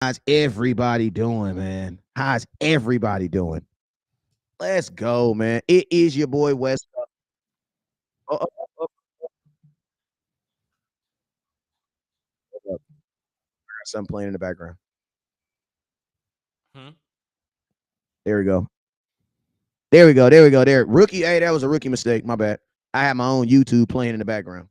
How's everybody doing, man? How's everybody doing? Let's go, man. It is your boy West. Oh, oh, oh, oh, something playing in the background. Hmm? There we go. There we go. There we go. There. Rookie. Hey, that was a rookie mistake. My bad. I had my own YouTube playing in the background.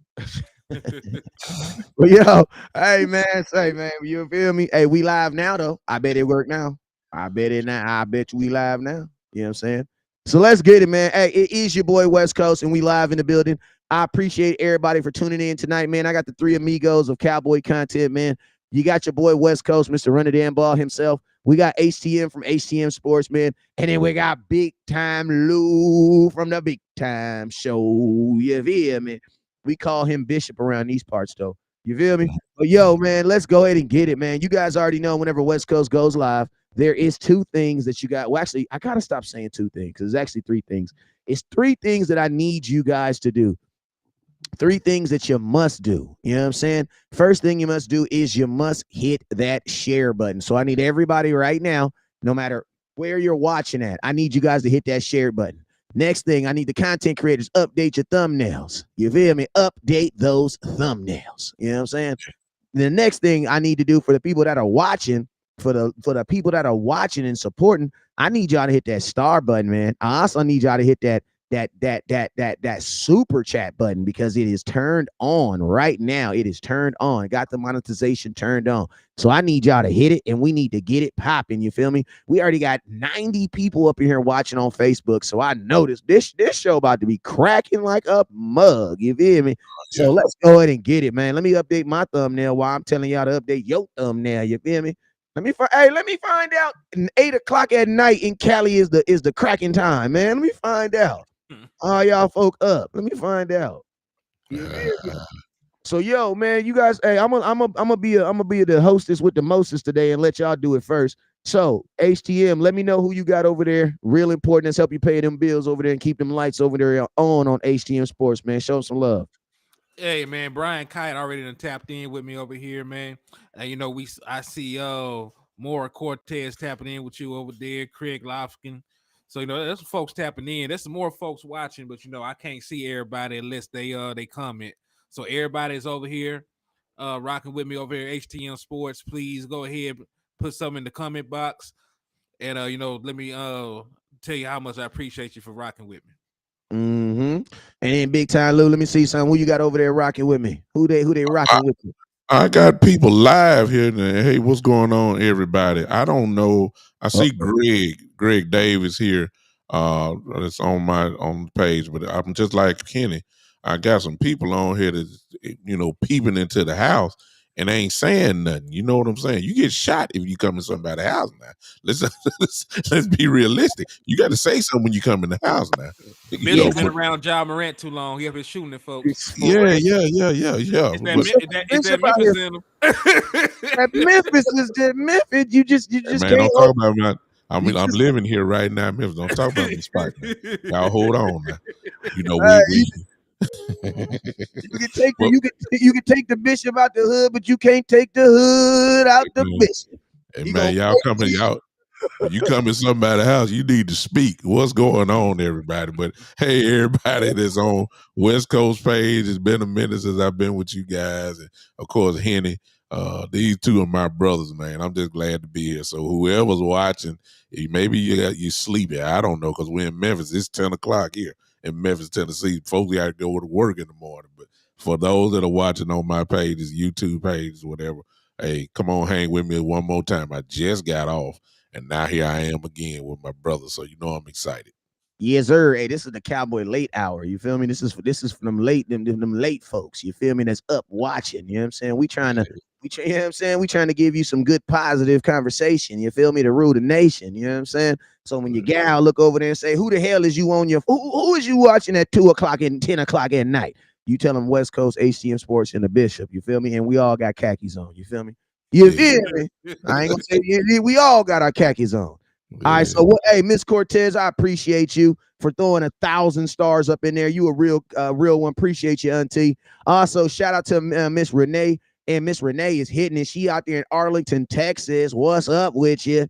But yo, hey man, say man, you feel me? Hey, we live now though. I bet it worked now. I bet it now. I bet you we live now. You know what I'm saying? So let's get it, man. Hey, it is your boy West Coast, and we live in the building. I appreciate everybody for tuning in tonight, man. I got the three amigos of cowboy content, man. You got your boy West Coast, Mr. Run the Damn Ball himself. We got HTM from HTM Sports, man. And then we got Big Time Lou from the Big Time Show. You feel me? We call him Bishop around these parts, though. You feel me? But yo, man, let's go ahead and get it, man. You guys already know whenever West Coast goes live, there is two things that you got. Well, actually, I gotta stop saying two things because there's actually three things. It's three things that I need you guys to do. Three things that you must do. You know what I'm saying? First thing you must do is you must hit that share button. So I need everybody right now, no matter where you're watching at, I need you guys to hit that share button. Next thing, I need the content creators update your thumbnails. You feel me? Update those thumbnails. You know what I'm saying? The next thing I need to do for the people that are watching, for the people that are watching and supporting, I need y'all to hit that star button, man. I also need y'all to hit that super chat button because it is turned on right now. It is turned on. Got the monetization turned on. So I need y'all to hit it and we need to get it popping. You feel me? We already got 90 people up in here watching on Facebook. So I noticed this show about to be cracking like a mug. You feel me? So let's go ahead and get it, man. Let me update my thumbnail while I'm telling y'all to update your thumbnail. You feel me? Let me find out. 8 o'clock at night in Cali is the cracking time, man. Let me find out. All y'all folk up. Let me find out. So yo, man, you guys, hey, I'm gonna be the hostess with the mostest today and let y'all do it first. So HTM, let me know who you got over there. Real important. Let's help you pay them bills over there and keep them lights over there on HTM Sports, man. Show them some love. Hey man, Brian Kite already done tapped in with me over here, man. And I see Maura Cortez tapping in with you over there, Craig Lofkin. So there's some folks tapping in. There's some more folks watching, but I can't see everybody unless they comment. So everybody's over here, rocking with me over here, HTM Sports. Please go ahead, put something in the comment box, and let me tell you how much I appreciate you for rocking with me. And then Big Time Lou, let me see something. Who you got over there rocking with me? Who they rocking with you? I got people live here. Hey, what's going on, everybody? I don't know. I see Greg Davis here. It's on the page, but I'm just like Kenny. I got some people on here that peeping into the house and ain't saying nothing. You know what I'm saying? You get shot if you come in somebody's house now. Let's let's be realistic. You got to say something when you come in the house now. Billy's been around John Morant too long. He have been shooting at folks. Yeah. It's that Memphis in him. That Memphis is that Memphis. You just man, can't. don't talk about me. I'm living here right now, Memphis. Don't talk about me, spot. Y'all hold on now. We you can take you can take the bishop out the hood, but you can't take the hood out the bishop. Hey man, you come in somebody's house, you need to speak. What's going on, everybody? But hey, everybody that's on West Coast page, it's been a minute since I've been with you guys, and of course Henny. These two are my brothers, man. I'm just glad to be here. So whoever's watching, maybe you sleepy. I don't know, because we're in Memphis. It's 10 o'clock here in Memphis, Tennessee. Folks got to go to work in the morning. But for those that are watching on my pages, YouTube pages, whatever, hey, come on, hang with me one more time. I just got off, and now here I am again with my brother. So I'm excited. Yes, sir. Hey, this is the cowboy late hour. You feel me? This is from them late folks. You feel me? That's up watching. You know what I'm saying? You know what I'm saying? We trying to give you some good positive conversation. You feel me? To rule the nation. You know what I'm saying? So when your gal look over there and say, "Who the hell is you on your? Who is you watching at 2 o'clock and 10 o'clock at night?" You tell them West Coast HTM Sports and the Bishop. You feel me? And we all got khakis on. You feel me? You feel me? I ain't gonna say we all got our khakis on. All right, so hey, Miss Cortez, I appreciate you for throwing 1,000 stars up in there. You a real one. Appreciate you, auntie. Also, shout out to Miss Renee And Miss Renee is hitting it. She out there in Arlington, Texas. What's up with you?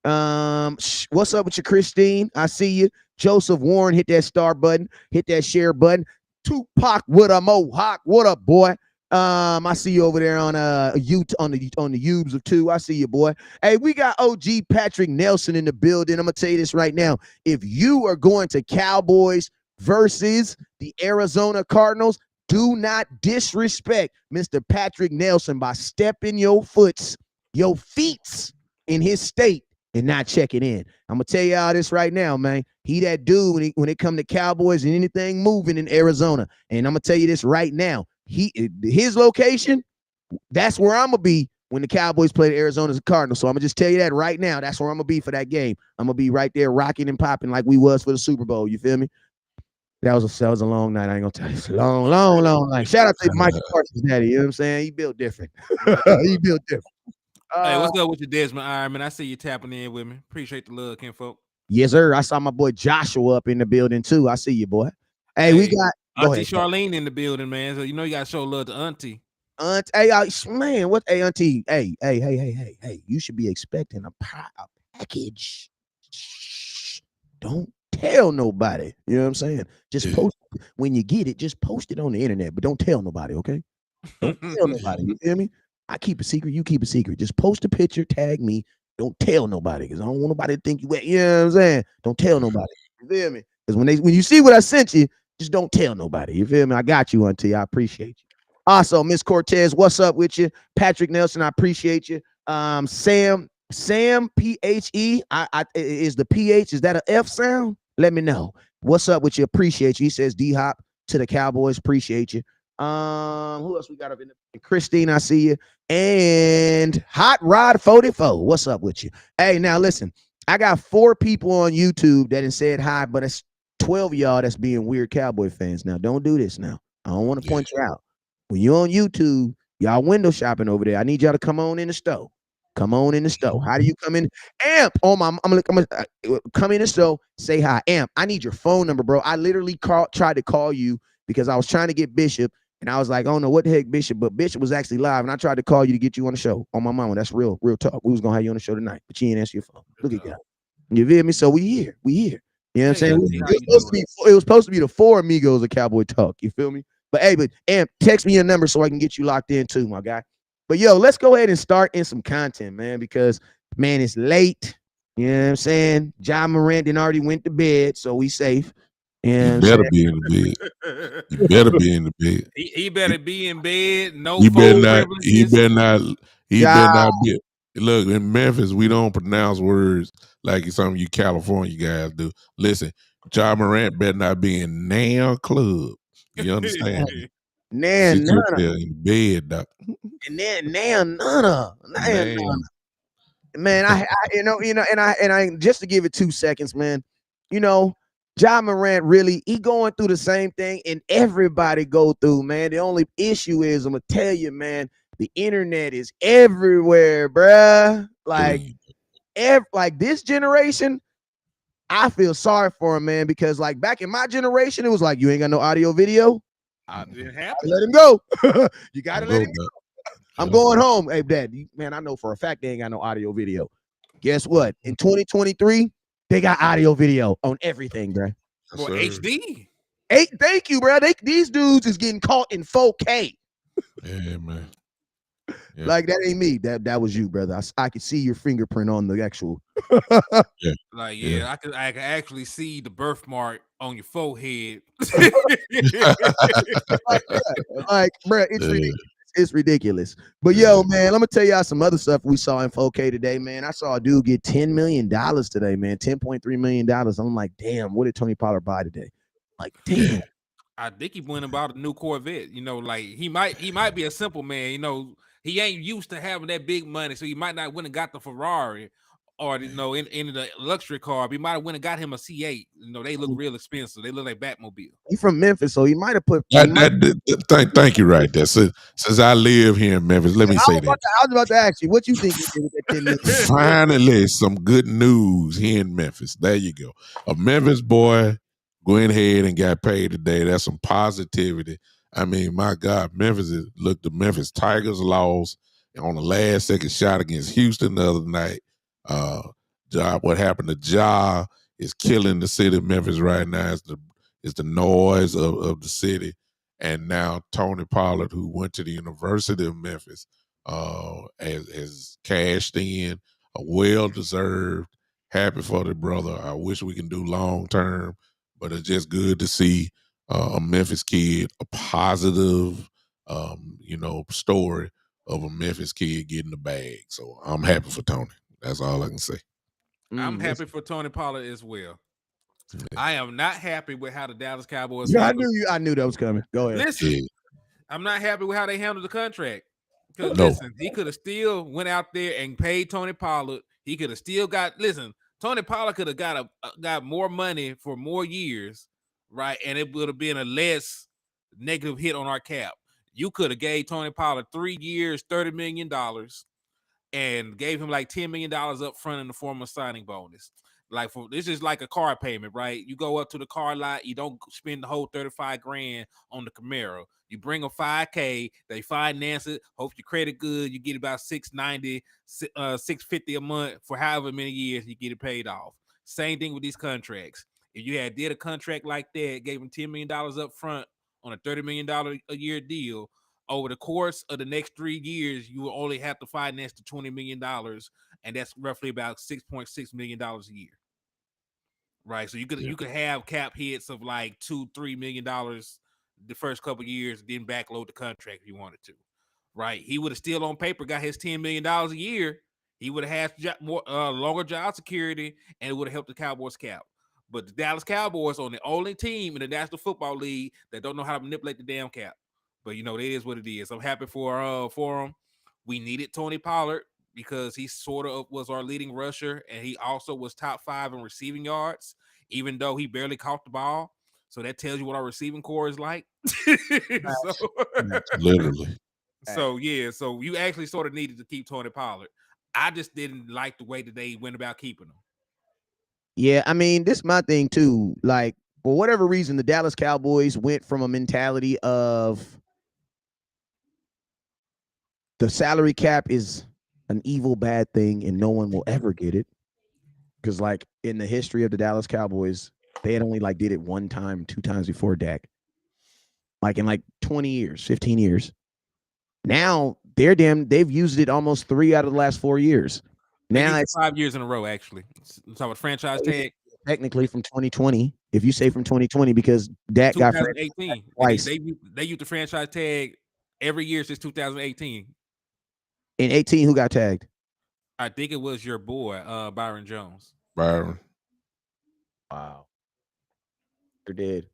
What's up with you, Christine? I see you. Joseph Warren, hit that star button, hit that share button. Tupac with a mohawk. What up, boy? I see you over there on on the Ubes of 2. I see you, boy. Hey, we got OG Patrick Nelson in the building. I'm gonna tell you this right now. If you are going to Cowboys versus the Arizona Cardinals, do not disrespect Mr. Patrick Nelson by stepping your feet in his state and not checking in. I'm gonna tell you all this right now, man. He that dude when it come to Cowboys and anything moving in Arizona. And I'm gonna tell you this right now. His location, that's where I'm gonna be when the Cowboys play the Arizona Cardinals. So I'm gonna just tell you that right now. That's where I'm gonna be for that game. I'm gonna be right there rocking and popping like we was for the Super Bowl. You feel me? That was a long night. I ain't gonna tell you. It's a long night. Shout out to Michael Parsons' daddy. You know what I'm saying? He built different. He built different. Hey, what's up with your Desmond Ironman? I see you tapping in with me. Appreciate the love, kinfolk. Yes, sir. I saw my boy Joshua up in the building too. I see you, boy. Hey, we got Auntie Charlene in the building, man. So you know you gotta show love to Auntie. Hey, man, what? Hey, Auntie. Hey. You should be expecting a package. Shh. Don't tell nobody. You know what I'm saying? Just post when you get it. Just post it on the internet, but don't tell nobody. Okay? Don't tell nobody. You feel me? I keep a secret. You keep a secret. Just post a picture. Tag me. Don't tell nobody because I don't want nobody to think you. You know what I'm saying? Don't tell nobody. You feel me? Because when you see what I sent you, just don't tell nobody. You feel me? I got you, Auntie. I appreciate you. Also, Miss Cortez, what's up with you? Patrick Nelson, I appreciate you. Sam PHE. Is the PH, is that an F sound? Let me know. What's up with you? Appreciate you. He says D-Hop to the Cowboys. Appreciate you. Who else we got up in the Christine? I see you. And Hot Rod 44. What's up with you? Hey, now listen. I got 4 people on YouTube that have said hi, but it's 12 of y'all that's being weird Cowboy fans. Now, don't do this now. I don't want to point you out. When you're on YouTube, y'all window shopping over there. I need y'all to come on in the store. Come on in the store. How do you come in? Amp. Oh my, I'm gonna come in the store. Say hi, Amp. I need your phone number, bro. I literally tried to call you because I was trying to get Bishop, and I was like, I don't know what the heck Bishop, but Bishop was actually live, and I tried to call you to get you on the show. On my mama, that's real talk. We was gonna have you on the show tonight, but you ain't answer your phone. Look at that. You feel me? So we here. You know what I'm saying? It was supposed to be the 4 amigos of Cowboy Talk. You feel me? But hey, Amp, text me your number so I can get you locked in too, my guy. But yo, let's go ahead and start in some content, man, because man, it's late. You know what I'm saying? John Morant already went to bed, so we safe. You better be in the bed. You better be in the bed. He better be in bed. No, he better not. He better not be. Look, in Memphis, we don't pronounce words like some of you California guys do. Listen, John Morant better not be in now club. You understand? Nan, in bed, doc. And then nana. Man, I and I just to give it 2 seconds, man. You know, John Morant really he going through the same thing, and everybody go through, man. The only issue is I'm gonna tell you, man, the internet is everywhere, bruh. Like this generation, I feel sorry for him, man, because like back in my generation, it was like you ain't got no audio video. It happened. Let him go. You gotta let him go. I'm going home. Hey, Dad, man, I know for a fact they ain't got no audio video. Guess what? In 2023, they got audio video on everything, bro. For HD. Thank you, bro. These dudes is getting caught in 4K. Yeah, man. Yeah. Like that ain't me. That was you, brother. I could see your fingerprint on the actual. I can actually see the birthmark on your forehead. like, bro, it's ridiculous. It's ridiculous. But yo, man, let me tell y'all some other stuff we saw in 4K today, man. I saw a dude get $10 million today, man. $10.3 million. I'm like, damn, what did Tony Pollard buy today? Like, damn. I think he went about a new Corvette. You know, like he might be a simple man. You know, he ain't used to having that big money, so he might not went and got the Ferrari or in the luxury car. But he might have went and got him a C8. You know, they look real expensive. They look like Batmobile. He's from Memphis, so he might have put. Thank you, right there. Since I live here in Memphis, let me say that. I was about to ask you, what you think he did with that $10 million? Finally, some good news here in Memphis. There you go. A Memphis boy went ahead and got paid today. That's some positivity. I tell you. I mean, my God, the Memphis Tigers lost on the last second shot against Houston the other night. What happened to Ja is killing the city of Memphis right now. It's the noise of the city. And now Tony Pollard, who went to the University of Memphis, has cashed in a well-deserved, happy for the brother. I wish we can do long-term, but it's just good to see a Memphis kid, a positive, story of a Memphis kid getting the bag. So I'm happy for Tony. That's all I can say. I'm happy for Tony Pollard as well. I am not happy with how the Dallas Cowboys. Yeah, I knew that was coming. Go ahead. Listen, I'm not happy with how they handled the contract. Because listen, he could have still went out there and paid Tony Pollard. He could have still Tony Pollard could have got more money for more years, right? And it would have been a less negative hit on our cap. You could have gave Tony Pollard 3 years, $30 million, and gave him like $10 million up front in the form of signing bonus. Like this is like a car payment, right? You go up to the car lot, you don't spend the whole $35,000 on the Camaro. You bring a $5,000, they finance it. Hope your credit good. You get about $690, $650 a month for however many years you get it paid off. Same thing with these contracts. If you had did a contract like that, gave him $10 million up front on a $30 million a year deal, over the course of the next 3 years, you will only have to finance the $20 million, and that's roughly about $6.6 million a year. Right. So you could have cap hits of like $2-3 million the first couple of years, then backload the contract if you wanted to. Right. He would have still on paper got his $10 million a year. He would have had more longer job security, and it would have helped the Cowboys cap. But the Dallas Cowboys are the only team in the National Football League that don't know how to manipulate the damn cap. But it is what it is. I'm happy for him. We needed Tony Pollard because he sort of was our leading rusher, and he also was top 5 in receiving yards, even though he barely caught the ball. So that tells you what our receiving core is like. Literally. So you actually sort of needed to keep Tony Pollard. I just didn't like the way that they went about keeping him. Yeah, I mean, this is my thing too. Like, for whatever reason, the Dallas Cowboys went from a mentality of the salary cap is an evil, bad thing, and no one will ever get it. Because, like, in the history of the Dallas Cowboys, they had only did it 1 time, 2 times before Dak. Like in 20 years, 15 years. Now they've used it almost 3 out of the last 4 years. Now it's 5 years in a row, actually. It's about franchise tag. Technically from 2020, if you say from 2020, because Dak got 2018 twice. They used the franchise tag every year since 2018. In 18, who got tagged? I think it was your boy, Byron Jones. Byron. Wow. They're dead.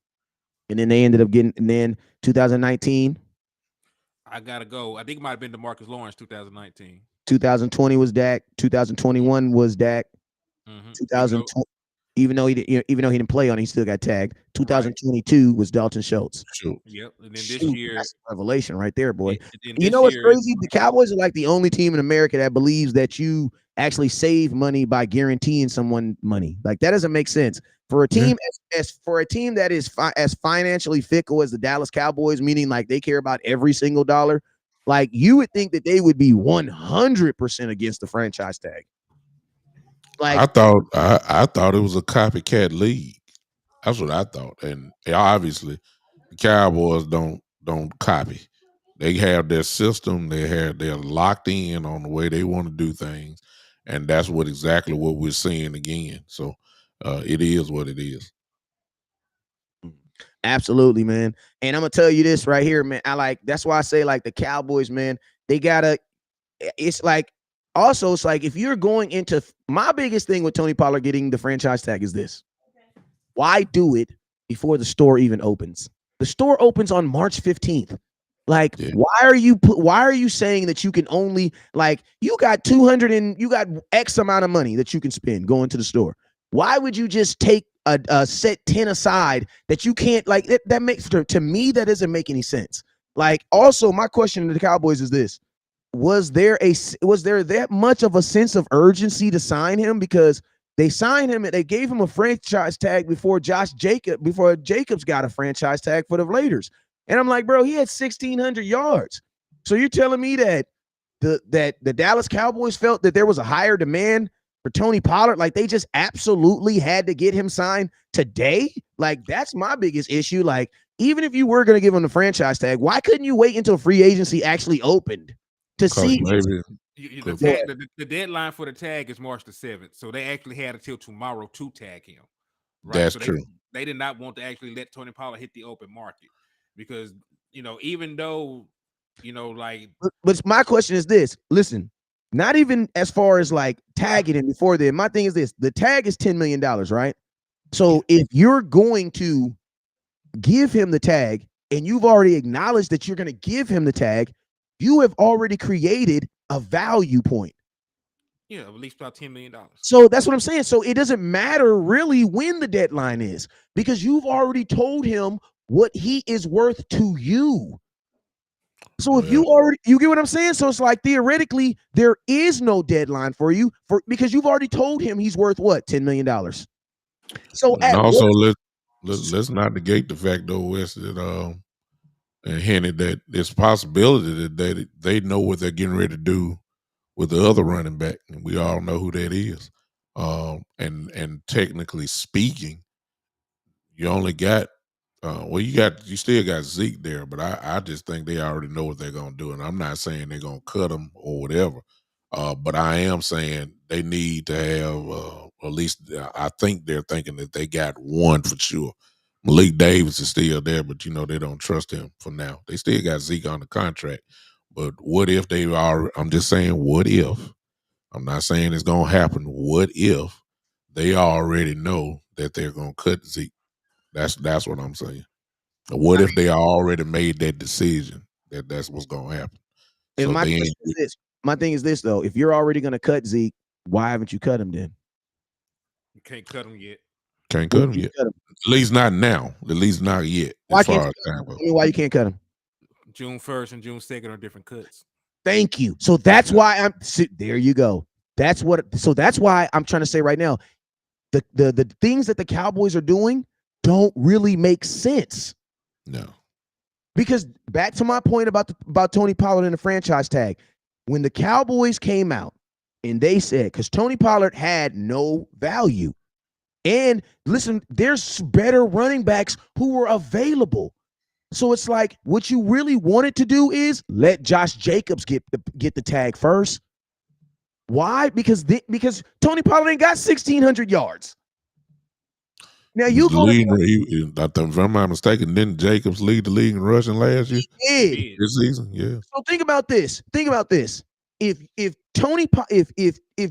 And then they ended up getting, and then 2019. I gotta go. I think it might have been DeMarcus Lawrence 2019. 2020 was Dak. 2021 was Dak. 2020, even though he didn't play on it, he still got tagged. 2022 was Dalton Schultz. Yep. And then this year, that's a revelation right there, boy. You know what's crazy? The Cowboys are like the only team in America that believes that you actually save money by guaranteeing someone money. Like, that doesn't make sense for a team for a team that is as financially fickle as the Dallas Cowboys, meaning like they care about every single dollar. Like, you would think that they would be 100% against the franchise tag. Like, I thought it was a copycat league. That's what I thought. And obviously, the Cowboys don't copy. They have their system. They're locked in on the way they want to do things, and that's exactly what we're seeing again. So it is what it is. Absolutely, man. And I'm gonna tell you this right here, man. That's why I say, like, the Cowboys, man, they gotta. It's like, also, it's like, if you're going into, my biggest thing with Tony Pollard getting the franchise tag is this: why do it before the store even opens? The store opens on March 15th. Like, why are you saying that you can only, like, you got X amount of money that you can spend going to the store? Why would you just take a set 10 aside that you can't, like, that makes, to me, that doesn't make any sense. Like, also, my question to the Cowboys is this: was there that much of a sense of urgency to sign him? Because they signed him and they gave him a franchise tag before Jacobs got a franchise tag for the Raiders. And I'm like, bro, he had 1,600 yards. So you're telling me that the Dallas Cowboys felt that there was a higher demand for Tony Pollard? Like they just absolutely had to get him signed today? Like that's my biggest issue. Like even if you were going to give him the franchise tag, why couldn't you wait until free agency actually opened to see? Maybe The deadline for the tag is March the 7th. So they actually had until tomorrow to tag him. Right. That's so true. They did not want to actually let Tony Pollard hit the open market because, even though, like. But my question is this. Listen, not even as far as like tagging him before then. My thing is this. The tag is $10 million, right? So if you're going to give him the tag and you've already acknowledged that you're going to give him the tag, you have already created a value point. Yeah, at least about $10 million. So that's what I'm saying. So it doesn't matter really when the deadline is because you've already told him what he is worth to you. So if you get what I'm saying? So it's like theoretically there is no deadline for you because you've already told him he's worth what, $10 million. So and also let's not negate the fact though, Wes, that and hinted that there's possibility that they know what they're getting ready to do with the other running back, and we all know who that is. And technically speaking, you only got you still got Zeke there, but I just think they already know what they're gonna do, and I'm not saying they're gonna cut him or whatever. But I am saying they need to have at least I think they're thinking that they got one for sure. Malik Davis is still there, but they don't trust him for now. They still got Zeke on the contract. But what if they are? I'm just saying, what if? I'm not saying it's gonna happen. What if they already know that they're gonna cut Zeke? That's what I'm saying. What if they already made that decision that that's what's gonna happen? So my thing is this though: if you're already gonna cut Zeke, why haven't you cut him then? You can't cut him yet. Can't cut him yet. At least not now. At least not yet. Why can't you cut him? Tell me why you can't cut him? June 1st and June 2nd are different cuts. Thank you. So that's why there you go. That's why I'm trying to say right now, the things that the Cowboys are doing don't really make sense. No. Because back to my point about Tony Pollard and the franchise tag, when the Cowboys came out and they said, because Tony Pollard had no value. And listen, there's better running backs who were available. So it's like what you really wanted to do is let Josh Jacobs get the tag first. Why? Because Tony Pollard ain't got 1,600 yards. Now you if I'm not mistaken, didn't Jacobs lead the league in rushing last year? He did. This season, yeah. So think about this. If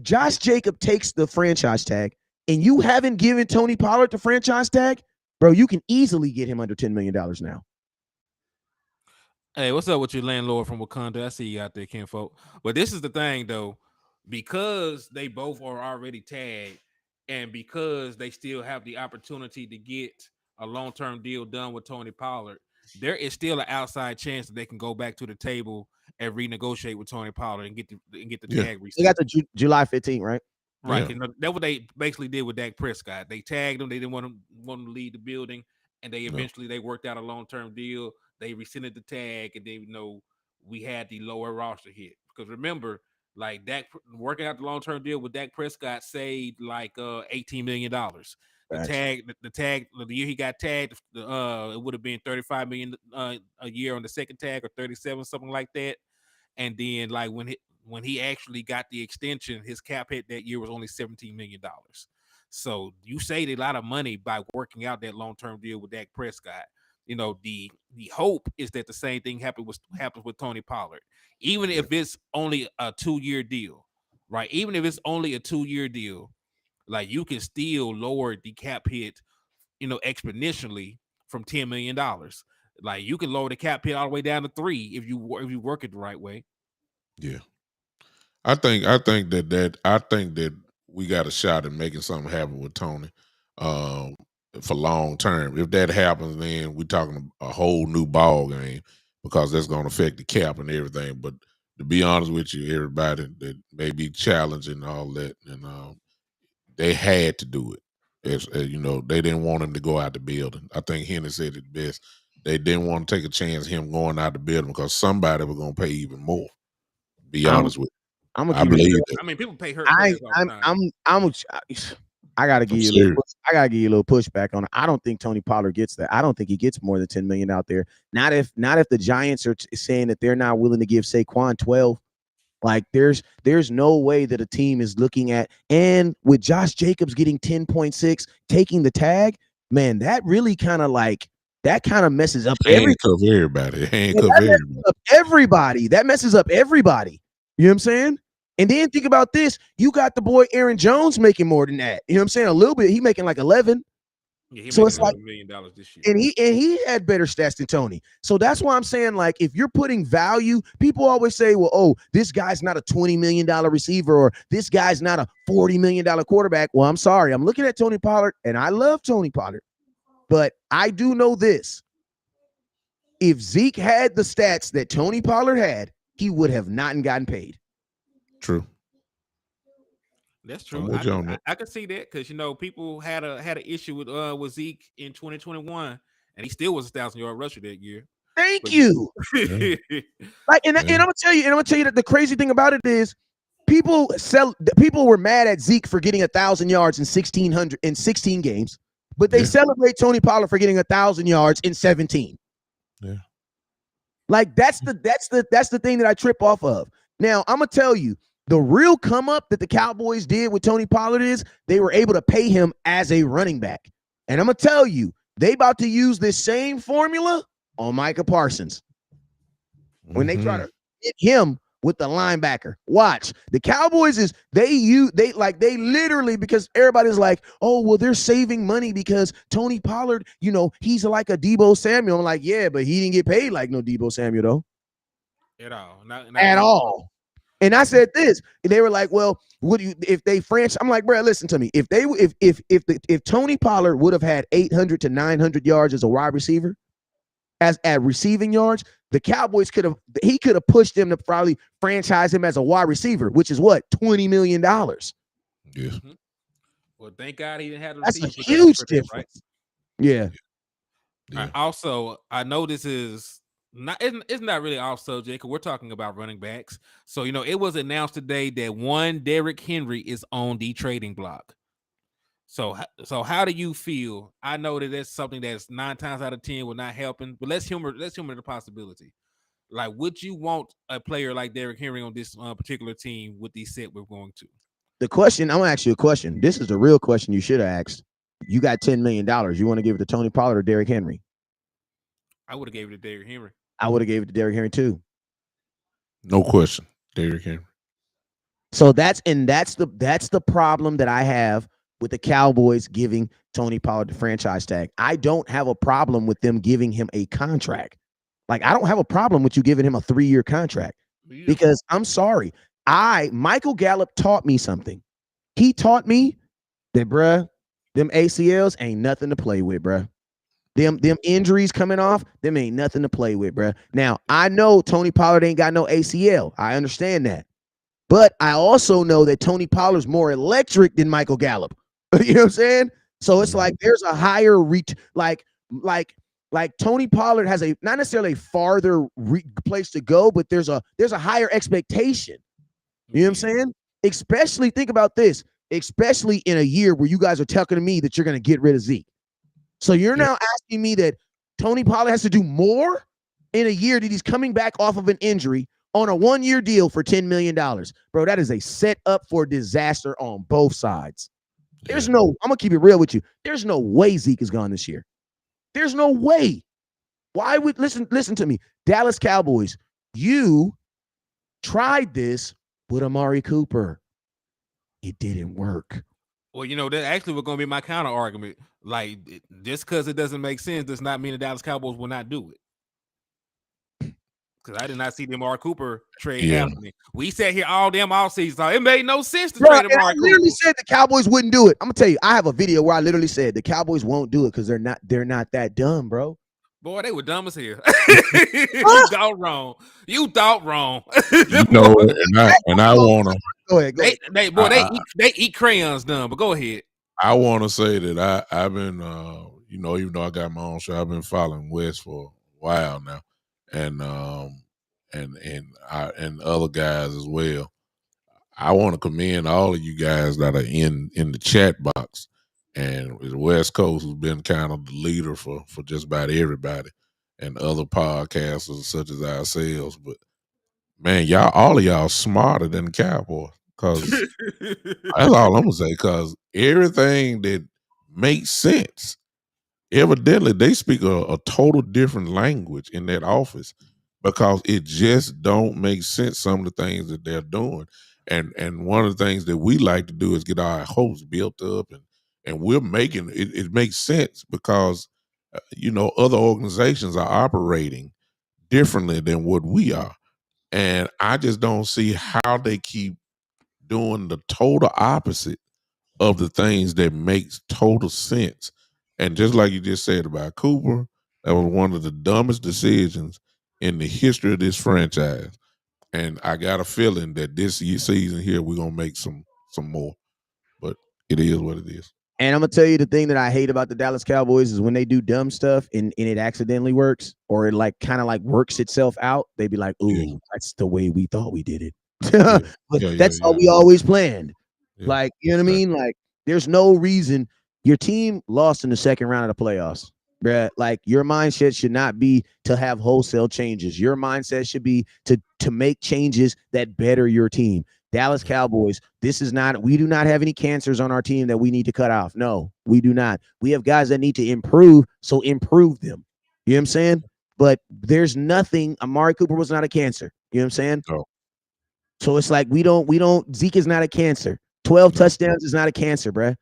Josh Jacob takes the franchise tag and you haven't given Tony Pollard the franchise tag, bro, you can easily get him under $10 million now. Hey, what's up with your landlord from Wakanda? I see you out there, kinfolk. But this is the thing, though, because they both are already tagged, and because they still have the opportunity to get a long-term deal done with Tony Pollard, there is still an outside chance that they can go back to the table and renegotiate with Tony Pollard and get the tag reset. They got the July 15th, right? Right. Yeah. That's what they basically did with Dak Prescott. They tagged him. They didn't want him to leave the building, and they eventually they worked out a long-term deal. They rescinded the tag, and they we had the lower roster hit. Because remember, like Dak working out the long-term deal with Dak Prescott saved like $18 million. The year he got tagged, it would have been $35 million a year on the second tag, or 37, something like that. And then like when he actually got the extension, his cap hit that year was only $17 million. So you saved a lot of money by working out that long-term deal with Dak Prescott. The hope is that the same thing happens with Tony Pollard, even if it's only a 2-year deal, right? Even if it's only a 2-year deal, like you can still lower the cap hit, exponentially from $10 million. Like you can lower the cap hit all the way down to 3 if you work it the right way. Yeah, I think that we got a shot at making something happen with Tony. For long term. If that happens, then we're talking a whole new ball game because that's going to affect the cap and everything. But to be honest with you, everybody that may be challenging all that, and they had to do it. As they didn't want him to go out the building. I think Henry said it best. they didn't want to take a chance of him going out the building because somebody was going to pay even more. Be I'm- honest with I'm you. gonna I keep it. believe that. I mean, people pay hurt players all the time. I gotta give you. serious. I gotta give you a little pushback on it. I don't think Tony Pollard gets that. I don't think he gets more than 10 million out there. Not if the Giants are saying that they're not willing to give Saquon 12. Like there's no way that a team is looking at, and with Josh Jacobs getting 10.6, taking the tag, man, that really kind of messes up Handcuff everybody. everybody. That messes up everybody. You know what I'm saying? And then think about this. You got the boy Aaron Jones making more than that. You know what I'm saying? A little bit. He making like 11. Yeah, so it's like $1 million this year. And he had better stats than Tony. So that's why I'm saying, like, if you're putting value, people always say, well, oh, this guy's not a $20 million receiver, or this guy's not a $40 million quarterback. Well, I'm sorry. I'm looking at Tony Pollard, and I love Tony Pollard. But I do know this. If Zeke had the stats that Tony Pollard had, he would have not gotten paid. True. That's true. I can see that because people had an issue with Zeke in 2021, and he still was a 1,000-yard rusher that year. Thank you. Yeah. And I'm gonna tell you that the crazy thing about it is people were mad at Zeke for getting 1,000 yards in 16 games, but they celebrate Tony Pollard for getting 1,000 yards in 17. Yeah. Like that's the thing that I trip off of. Now I'm gonna tell you. The real come up that the Cowboys did with Tony Pollard is they were able to pay him as a running back. And I'm going to tell you, they about to use this same formula on Micah Parsons. When they try to hit him with the linebacker. Watch. The Cowboys they literally, because everybody's like, oh, well, they're saving money because Tony Pollard, he's like a Deebo Samuel. I'm like, yeah, but he didn't get paid like no Deebo Samuel, though. At all. Not at all. And I said this, and they were like, "Well, if they franchise?" I'm like, "Bro, listen to me. If Tony Pollard would have had 800 to 900 yards as a wide receiver, as at receiving yards, the Cowboys could have pushed them to probably franchise him as a wide receiver, which is what $20 million. Yeah. Mm-hmm. Well, thank God he didn't have to. That's a huge difference. Right? Yeah. Also, I know this is. It's not really off subject. We're talking about running backs. So, it was announced today that one Derrick Henry is on the trading block. So how do you feel? I know that that's something that's 9 times out of 10 will not happen, but let's humor the possibility. Like, would you want a player like Derrick Henry on this particular team with the set we're going to? The question, I'm going to ask you a question. This is the real question you should have asked. You got $10 million. You want to give it to Tony Pollard or Derrick Henry? I would have gave it to Derrick Henry. I would have gave it to Derrick Henry too. No question, Derrick Henry. So that's the problem that I have with the Cowboys giving Tony Pollard the franchise tag. I don't have a problem with them giving him a contract. Like, I don't have a problem with you giving him a 3-year contract because I'm sorry. Michael Gallup taught me something. He taught me that, bruh, them ACLs ain't nothing to play with, bruh. Them injuries coming off, them ain't nothing to play with, bruh. Now, I know Tony Pollard ain't got no ACL. I understand that. But I also know that Tony Pollard's more electric than Michael Gallup. You know what I'm saying? So it's like there's a higher reach, like Tony Pollard has a not necessarily a farther place to go, but there's a higher expectation. You know what I'm saying? Especially think about this, especially in a year where you guys are telling me that you're going to get rid of Zeke. So you're now asking me that Tony Pollard has to do more in a year that he's coming back off of an injury on a 1-year deal for $10 million. Bro, that is a setup for disaster on both sides. There's no, I'm going to keep it real with you. There's no way Zeke is gone this year. There's no way. Why would, listen to me, Dallas Cowboys, you tried this with Amari Cooper. It didn't work. Well, that actually was going to be my counter argument. Like, just because it doesn't make sense does not mean the Dallas Cowboys will not do it. Because I did not see the Amari Cooper trade happening. We sat here all damn offseason. So it made no sense to trade Amari Cooper. I literally said the Cowboys wouldn't do it. I'm going to tell you, I have a video where I literally said the Cowboys won't do it because they're not that dumb, bro. Boy, they were dumb as hell. You thought wrong. And I want to. Go ahead. They eat crayons dumb, but go ahead. I want to say that I've been, even though I got my own show, I've been following Wes for a while now, and other guys as well. I want to commend all of you guys that are in the chat box, and the West Coast has been kind of the leader for just about everybody, and other podcasters such as ourselves. But man, all of y'all smarter than the Cowboys, because that's all I'm gonna say. Because everything that makes sense, evidently they speak a total different language in that office, because it just don't make sense, some of the things that they're doing. And one of the things that we like to do is get our hopes built up, and we're making it makes sense because other organizations are operating differently than what we are. And I just don't see how they keep doing the total opposite of the things that makes total sense. And just like you just said about Cooper, that was one of the dumbest decisions in the history of this franchise. And I got a feeling that this season here we're gonna make some more. But it is what it is. And I'm gonna tell you the thing that I hate about the Dallas Cowboys is when they do dumb stuff and it accidentally works, or it kind of works itself out. They be like, "Ooh, that's the way we thought we did it." But that's how we always planned. Like, you know what I mean? Like, there's no reason. Your team lost in the second round of the playoffs, bruh. Like, your mindset should not be to have wholesale changes. Your mindset should be to make changes that better your team. Dallas Cowboys, we do not have any cancers on our team that we need to cut off. No, we do not. We have guys that need to improve, so improve them. You know what I'm saying? But there's nothing. Amari Cooper was not a cancer. You know what I'm saying? No. So it's like we don't. Zeke is not a cancer. 12 touchdowns is not a cancer, bruh.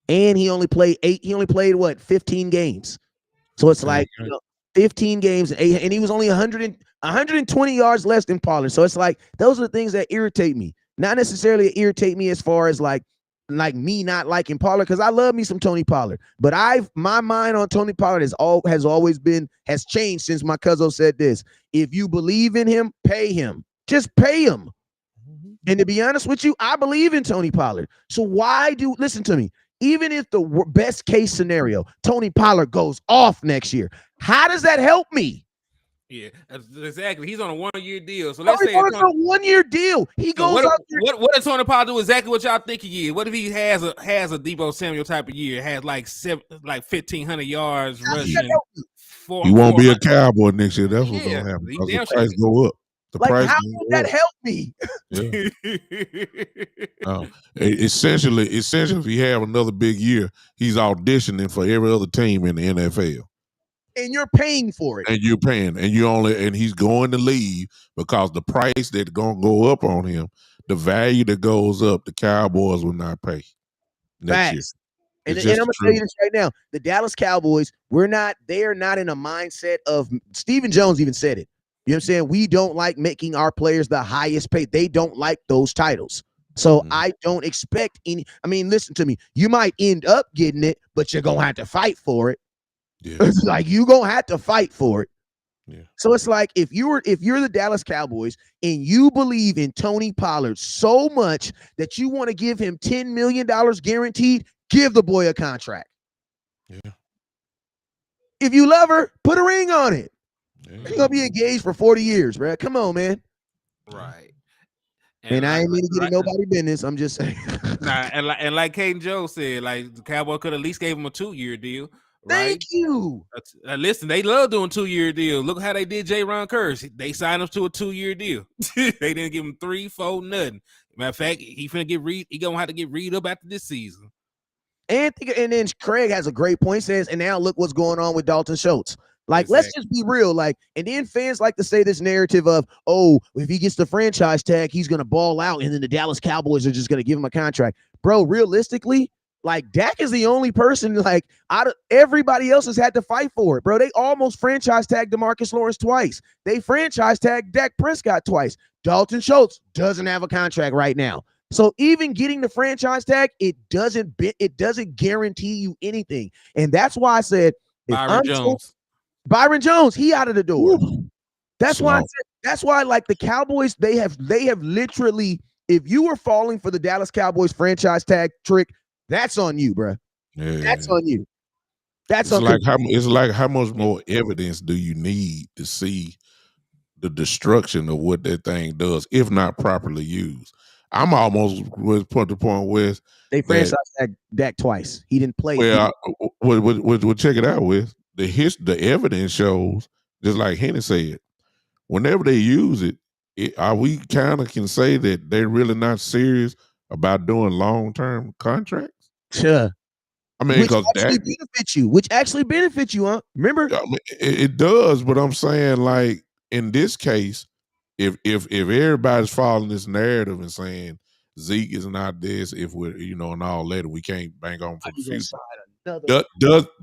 And he only played 15 games. So it's like 15 games and he was only 120 yards less than Pollard. So it's like those are the things that irritate me. Not necessarily irritate me as far as like me not liking Pollard, because I love me some Tony Pollard. But my mind on Tony Pollard has changed since my cousin said this. If you believe in him, pay him. Just pay him. And to be honest with you, I believe in Tony Pollard. So listen to me, even if the best case scenario, Tony Pollard goes off next year, how does that help me? Yeah, exactly. He's on a 1-year deal. So let's say it's a 1-year deal. He goes out there. What does Tony Pollard do exactly what y'all think he is? What if he has a Deebo Samuel type of year, has like 1,500 yards rushing? You won't be a Cowboy next year. That's what's gonna happen. Because the price go up. How would that help me? Yeah. Essentially, if he have another big year, he's auditioning for every other team in the NFL. And you're paying for it. And you're paying. And he's going to leave because the price that's gonna go up on him, the value that goes up, the Cowboys will not pay next year. And I'm gonna tell you this right now: the Dallas Cowboys, they are not in a mindset of. Stephen Jones even said it. You know what I'm saying? We don't like making our players the highest paid. They don't like those titles. So I don't expect any. I mean, listen to me. You might end up getting it, but you're gonna have to fight for it. Yeah. It's like you're gonna have to fight for it. Yeah. So it's like if you're the Dallas Cowboys and you believe in Tony Pollard so much that you want to give him $10 million guaranteed, give the boy a contract. Yeah. If you love her, put a ring on it. Yeah. You're gonna be engaged for 40 years, bro. Come on, man. Right. And I ain't mean to get in nobody business. I'm just saying. and like Caden Joe said, like the Cowboy could at least gave him a 2-year deal. Right? Thank you. Listen, they love doing 2-year deals. Look how they did J-Ron Curse. They signed him to a 2-year deal. They didn't give him 3, 4, nothing. Matter of fact, he gonna have to get read up after this season. And then Craig has a great point. Says, and now look what's going on with Dalton Schultz. Like, let's just be real. Like, and then fans like to say this narrative of, oh, if he gets the franchise tag, he's gonna ball out, and then the Dallas Cowboys are just gonna give him a contract. Bro, realistically, like Dak is the only person, like, out of everybody else has had to fight for it, bro. They almost franchise tagged DeMarcus Lawrence twice. They franchise tagged Dak Prescott twice. Dalton Schultz doesn't have a contract right now. So even getting the franchise tag, it doesn't guarantee you anything. And that's why I said Byron Jones, he out of the door. Ooh. That's why I said, that's why, like, the Cowboys, they have literally, if you were falling for the Dallas Cowboys franchise tag trick, that's on you, bro. Yeah. That's on you. That's it's like how much more evidence do you need to see the destruction of what that thing does if not properly used? I'm almost was put the point where they that franchised Dak twice. He didn't play. what check it out with the evidence shows, just like Henny said, whenever they use we kind of can say that they're really not serious about doing long-term contracts. Sure. I mean, Which because actually benefits you. Which actually benefits you, huh? Remember? I mean, it does, but I'm saying, like, in this case, if everybody's following this narrative and saying Zeke is not this, if we're and all that, we can't bank on for the future.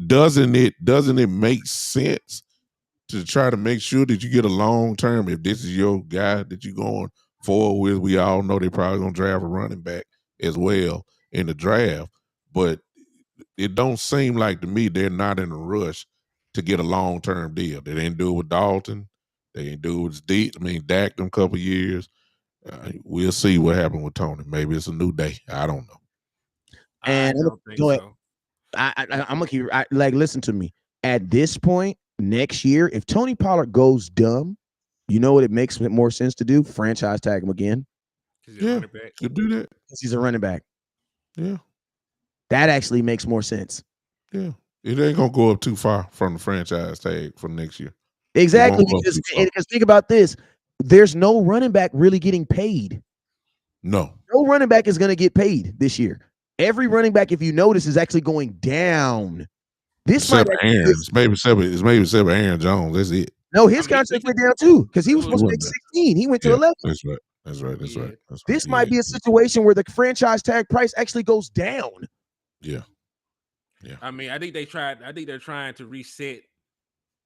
Doesn't it make sense to try to make sure that you get a long term? If this is your guy that you're going forward with, we all know they're probably gonna draft a running back as well in the draft, but it don't seem like to me they're not in a rush to get a long term deal. They didn't do it with Dalton. They didn't do it with Dak them couple years. We'll see what happened with Tony. Maybe it's a new day. I don't know. And I don't think so. I'm gonna keep listen to me. At this point, next year, if Tony Pollard goes dumb, you know what it makes more sense to do? Franchise tag him again. Yeah, could do that. Because he's a running back. Yeah. That actually makes more sense. Yeah. It ain't gonna go up too far from the franchise tag for next year. Exactly. Because think about this. There's no running back really getting paid. No running back is going to get paid this year. Every running back, if you notice, is actually going down. Except Aaron's. Maybe except Aaron Jones. That's it. No, his contract went down too because he was supposed to make 16. He went to 11. That's right. This might be a situation where the franchise tag price actually goes down. Yeah. I mean, I think they're trying to reset.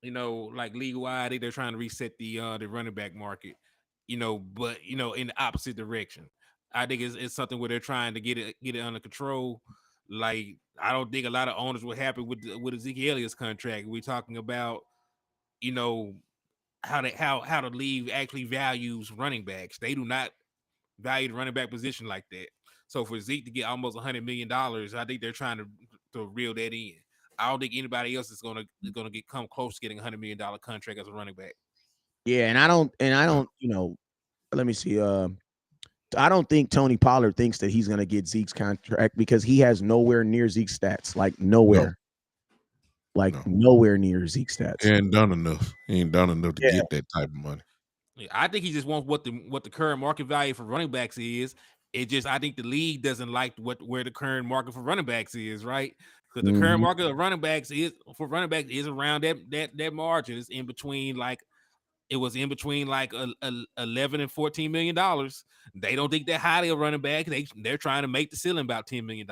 Like league wide, I think they're trying to reset the running back market. But in the opposite direction. I think it's something where they're trying to get it under control. Like I don't think a lot of owners were happy with Ezekiel Elliott's contract. We're talking about, how the league actually values running backs. They do not value the running back position like that. So for Zeke to get almost $100 million, I think they're trying to reel that in. I don't think anybody else is gonna come close to getting $100 million contract as a running back. Yeah, and I don't, let me see. I don't think Tony Pollard thinks that he's gonna get Zeke's contract because he has nowhere near Zeke's stats. Like nowhere. Nowhere near Zeke's stats. He ain't done enough. He ain't done enough to get that type of money. Yeah, I think he just wants what the current market value for running backs is. I think the league doesn't like where the current market for running backs is, right? Because the current market of running backs is around that margin. It's in between it was in between 11 and $14 million. They don't think they're highly a running back. They're trying to make the ceiling about $10 million.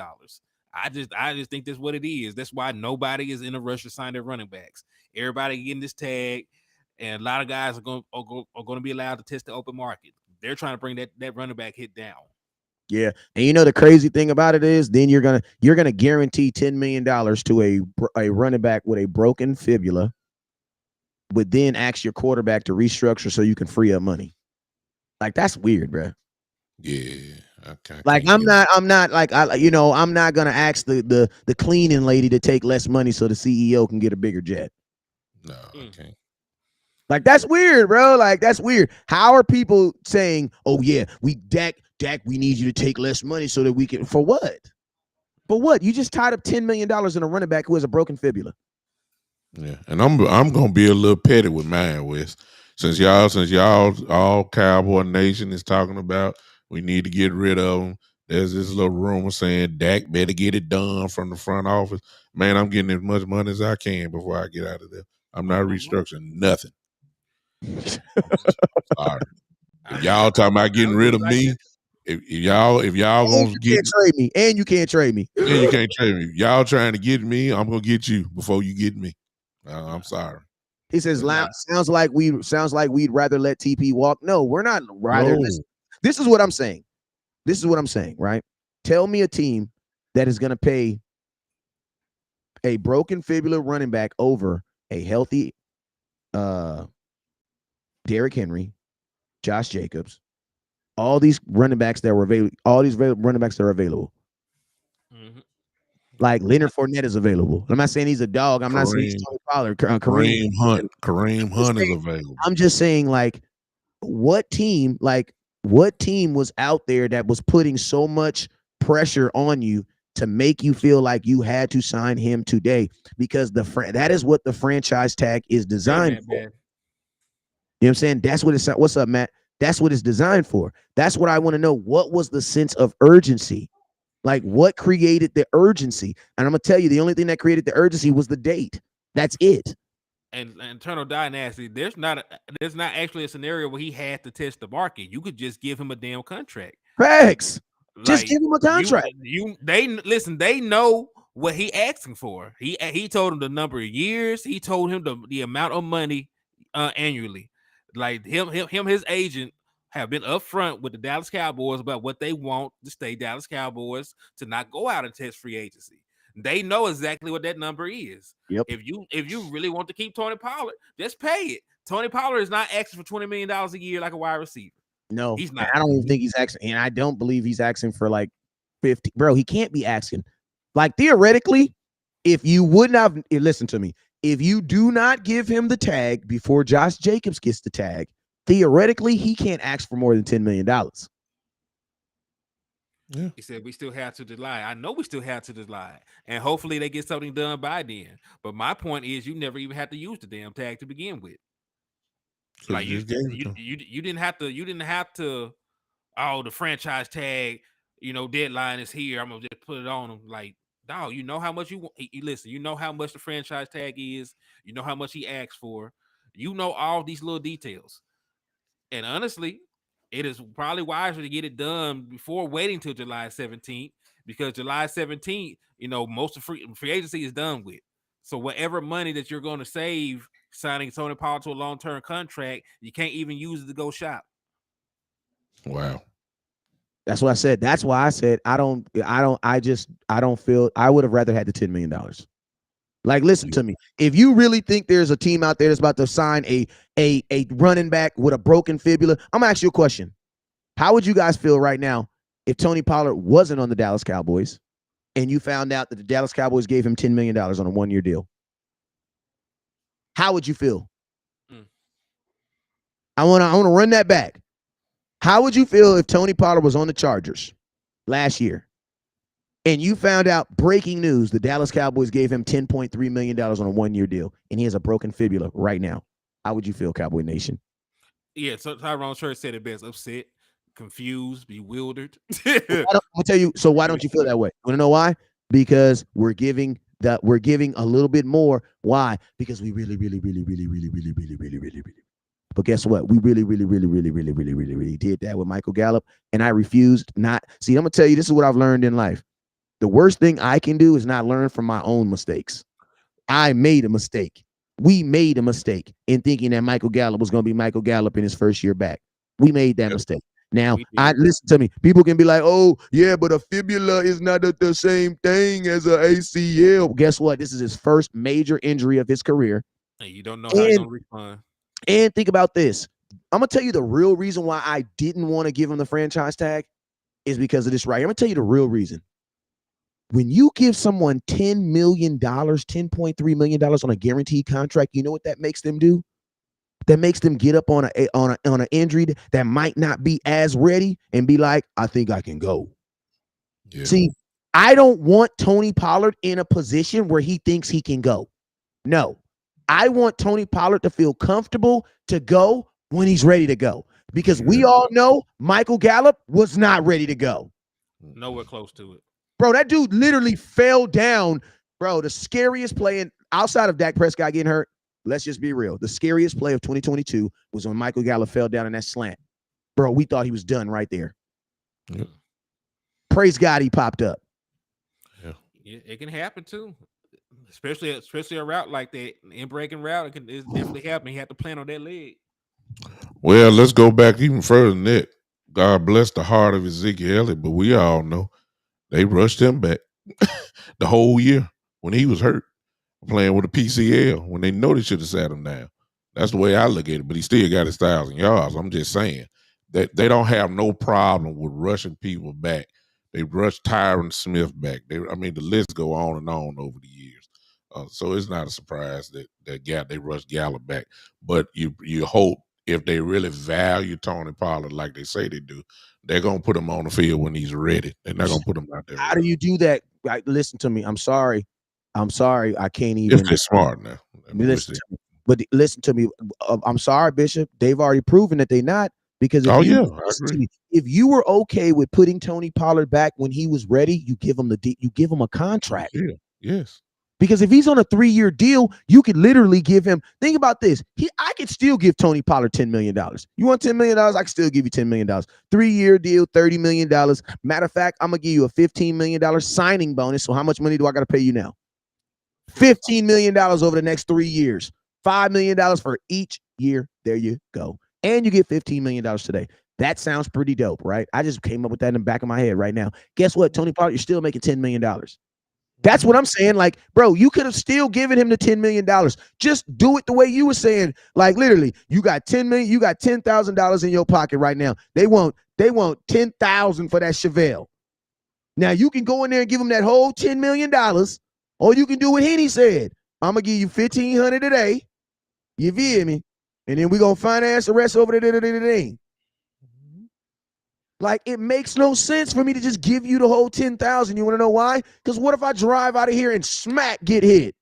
I just think that's what it is. That's why nobody is in a rush to sign their running backs. Everybody getting this tag, and a lot of guys are going to be allowed to test the open market. They're trying to bring that running back hit down. Yeah, and the crazy thing about it is, then you're gonna guarantee $10 million to a running back with a broken fibula, but then ask your quarterback to restructure so you can free up money. Like that's weird, bro. Yeah. Okay. Like I'm not I'm not gonna ask the cleaning lady to take less money so the CEO can get a bigger jet. No, okay. Like that's weird, bro. Like that's weird. How are people saying, "Oh yeah, Dak, we need you to take less money so that we can." For what? For what? You just tied up $10 million in a running back who has a broken fibula. Yeah, and I'm gonna be a little petty with mine, Wes. Since y'all all Cowboy Nation is talking about we need to get rid of them. There's this little rumor saying Dak better get it done from the front office. Man, I'm getting as much money as I can before I get out of there. I'm not restructuring nothing. Sorry. If y'all talking about getting rid of me, if y'all gonna get trade me, and you can't trade me. Yeah, you can't trade me. Y'all trying to get me, I'm gonna get you before you get me. I'm sorry. He says, sounds like we'd rather let TP walk. No, we're not rather. No. This is what I'm saying. Right? Tell me a team that is going to pay a broken fibula running back over a healthy Derrick Henry, Josh Jacobs, all these running backs that were available, running backs that are available. Mm-hmm. Like Leonard Fournette is available. I'm not saying he's a dog. I'm not saying he's Kareem, Tony Pollard. Kareem Hunt is available. I'm just saying, like, what team was out there that was putting so much pressure on you to make you feel like you had to sign him today? Because that is what the franchise tag is designed for. You know what I'm saying? That's what it's. What's up, Matt? That's what it's designed for. That's what I want to know. What was the sense of urgency? Like, what created the urgency? And I'm gonna tell you, the only thing that created the urgency was the date. That's it. And internal dynasty, there's not actually a scenario where he had to test the market. You could just give him a damn contract. Facts. Just Like, give him a contract. They know what he asking for. He told him the number of years. He told him the amount of money annually. Like his agent have been upfront with the Dallas Cowboys about what they want to stay Dallas Cowboys, to not go out and test free agency. They know exactly what that number is. Yep. If you really want to keep Tony Pollard, just pay it. Tony Pollard is not asking for $20 million a year like a wide receiver. No, he's not. I don't even think he's asking, and I don't believe he's asking for like 50. Bro, he can't be asking. Like, theoretically, if you would not listen to me, if you do not give him the tag before Josh Jacobs gets the tag, theoretically, he can't ask for more than $10 million. Yeah. He said we still have to July. I know we still have to July, and hopefully they get something done by then. But my point is, you never even had to use the damn tag to begin with. Like you didn't have to. Oh, the franchise tag, deadline is here. I'm gonna just put it on him. Like, dog, you know how much you want. Listen, you know how much the franchise tag is. You know how much he asked for. You know all these little details. And honestly, it is probably wiser to get it done before waiting till July 17th, because July 17th, most of free agency is done with. So whatever money that you're going to save signing Tony Pollard to a long-term contract, you can't even use it to go shop. Wow. That's what I said. That's why I said I don't feel I would have rather had the $10 million. Like, listen to me. If you really think there's a team out there that's about to sign a running back with a broken fibula, I'm gonna ask you a question. How would you guys feel right now if Tony Pollard wasn't on the Dallas Cowboys and you found out that the Dallas Cowboys gave him $10 million on a 1-year deal? How would you feel? I want to run that back. How would you feel if Tony Pollard was on the Chargers last year and you found out, breaking news, the Dallas Cowboys gave him $10.3 million on a 1-year deal and he has a broken fibula right now? How would you feel, Cowboy Nation? Yeah, so Tyrone Church said it best: upset, confused, bewildered. I'll tell you, so why don't you feel that way? You want to know why? Because we're giving a little bit more. Why? Because we really but guess what? We really did that with Michael Gallup, and I refused not. See, I'm gonna tell you, this is what I've learned in life. The worst thing I can do is not learn from my own mistakes. I made a mistake. We made a mistake in thinking that Michael Gallup was gonna be Michael Gallup in his first year back. We made that mistake. Now, listen to me. People can be like, "Oh, yeah, but a fibula is not the same thing as an ACL." Guess what? This is his first major injury of his career. And you don't know how he's gonna respond. And think about this. I'm going to tell you the real reason why I didn't want to give him the franchise tag is because of this right here. I'm going to tell you the real reason. When you give someone $10 million, $10.3 million on a guaranteed contract, you know what that makes them do? That makes them get up on an injury that might not be as ready and be like, I think I can go. Yeah. See, I don't want Tony Pollard in a position where he thinks he can go. No. I want Tony Pollard to feel comfortable to go when he's ready to go, because we all know Michael Gallup was not ready to go. Nowhere close to it. Bro, that dude literally fell down. Bro, the scariest play outside of Dak Prescott getting hurt, let's just be real. The scariest play of 2022 was when Michael Gallup fell down in that slant. Bro, we thought he was done right there. Yeah. Praise God he popped up. Yeah, it can happen too. Especially a route like that, in breaking route, it's definitely happening. He had to plan on that leg. Well, let's go back even further than that. God bless the heart of Ezekiel Elliott, but we all know they rushed him back the whole year when he was hurt, playing with a PCL, when they know they should have sat him down. That's the way I look at it, but he still got his 1,000 yards. I'm just saying that they don't have no problem with rushing people back They rushed Tyron Smith back. The list go on and on over the years. So it's not a surprise that they rushed Gallup back. But you hope if they really value Tony Pollard like they say they do, they're gonna put him on the field when he's ready. They're not gonna put him out there. How do you do that? Listen to me. I'm sorry. I can't even. If they're smart now. But listen to me. I'm sorry, Bishop. They've already proven that they're not. Because I agree. If you were okay with putting Tony Pollard back when he was ready, you give him a contract. Yeah. Yes. Because if he's on a 3-year deal, you could literally give him. Think about this. I could still give Tony Pollard $10 million. You want $10 million? I can still give you $10 million. 3-year deal, $30 million. Matter of fact, I'm gonna give you a $15 million signing bonus. So how much money do I got to pay you now? $15 million over the next 3 years. $5 million for each year. There you go. And you get $15 million today. That sounds pretty dope, right? I just came up with that in the back of my head right now. Guess what, Tony Pollard, you're still making $10 million. That's what I'm saying. Like, bro, you could have still given him the $10 million. Just do it the way you were saying. Like, literally, you got $10 million, you got $10,000 in your pocket right now. They want $10,000 for that Chevelle. Now you can go in there and give him that whole $10 million, or you can do what Henny said. I'm gonna give you $1,500 today. You feel me? And then we're going to finance the rest over there. Like, it makes no sense for me to just give you the whole $10,000. You want to know why? Because what if I drive out of here and smack get hit?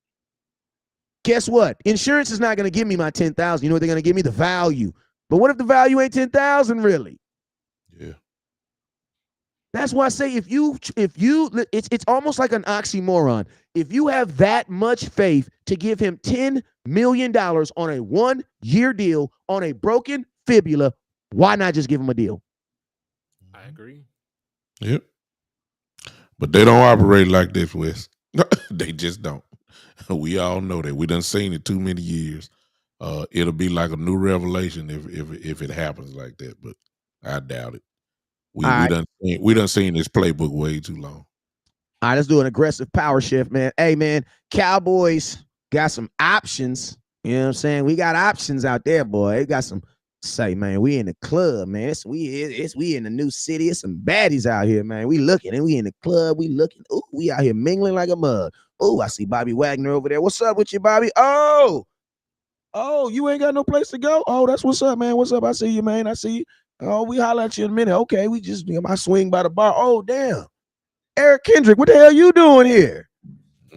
Guess what? Insurance is not going to give me my $10,000. You know what they're going to give me? The value. But what if the value ain't $10,000 really? Yeah. That's why I say it's almost like an oxymoron. If you have that much faith to give him $10 million on a 1-year deal on a broken fibula, why not just give him a deal? I agree. Yep. But they don't operate like this, Wes. They just don't. We all know that. We done seen it too many years. It'll be like a new revelation if it happens like that, but I doubt it. We done seen this playbook way too long. All right, let's do an aggressive power shift, man. Hey, man, Cowboys got some options. You know what I'm saying? We got options out there, boy. They got some. Say, man, we in the club, man. We in the new city. It's some baddies out here, man. We looking and we in the club. We looking. Ooh, we out here mingling like a mug. Ooh, I see Bobby Wagner over there. What's up with you, Bobby? Oh, you ain't got no place to go. Oh, that's what's up, man. What's up? I see you, man. I see you. Oh, we holler at you in a minute. Okay, we just I swing by the bar. Oh, damn. Eric Kendrick, what the hell you doing here?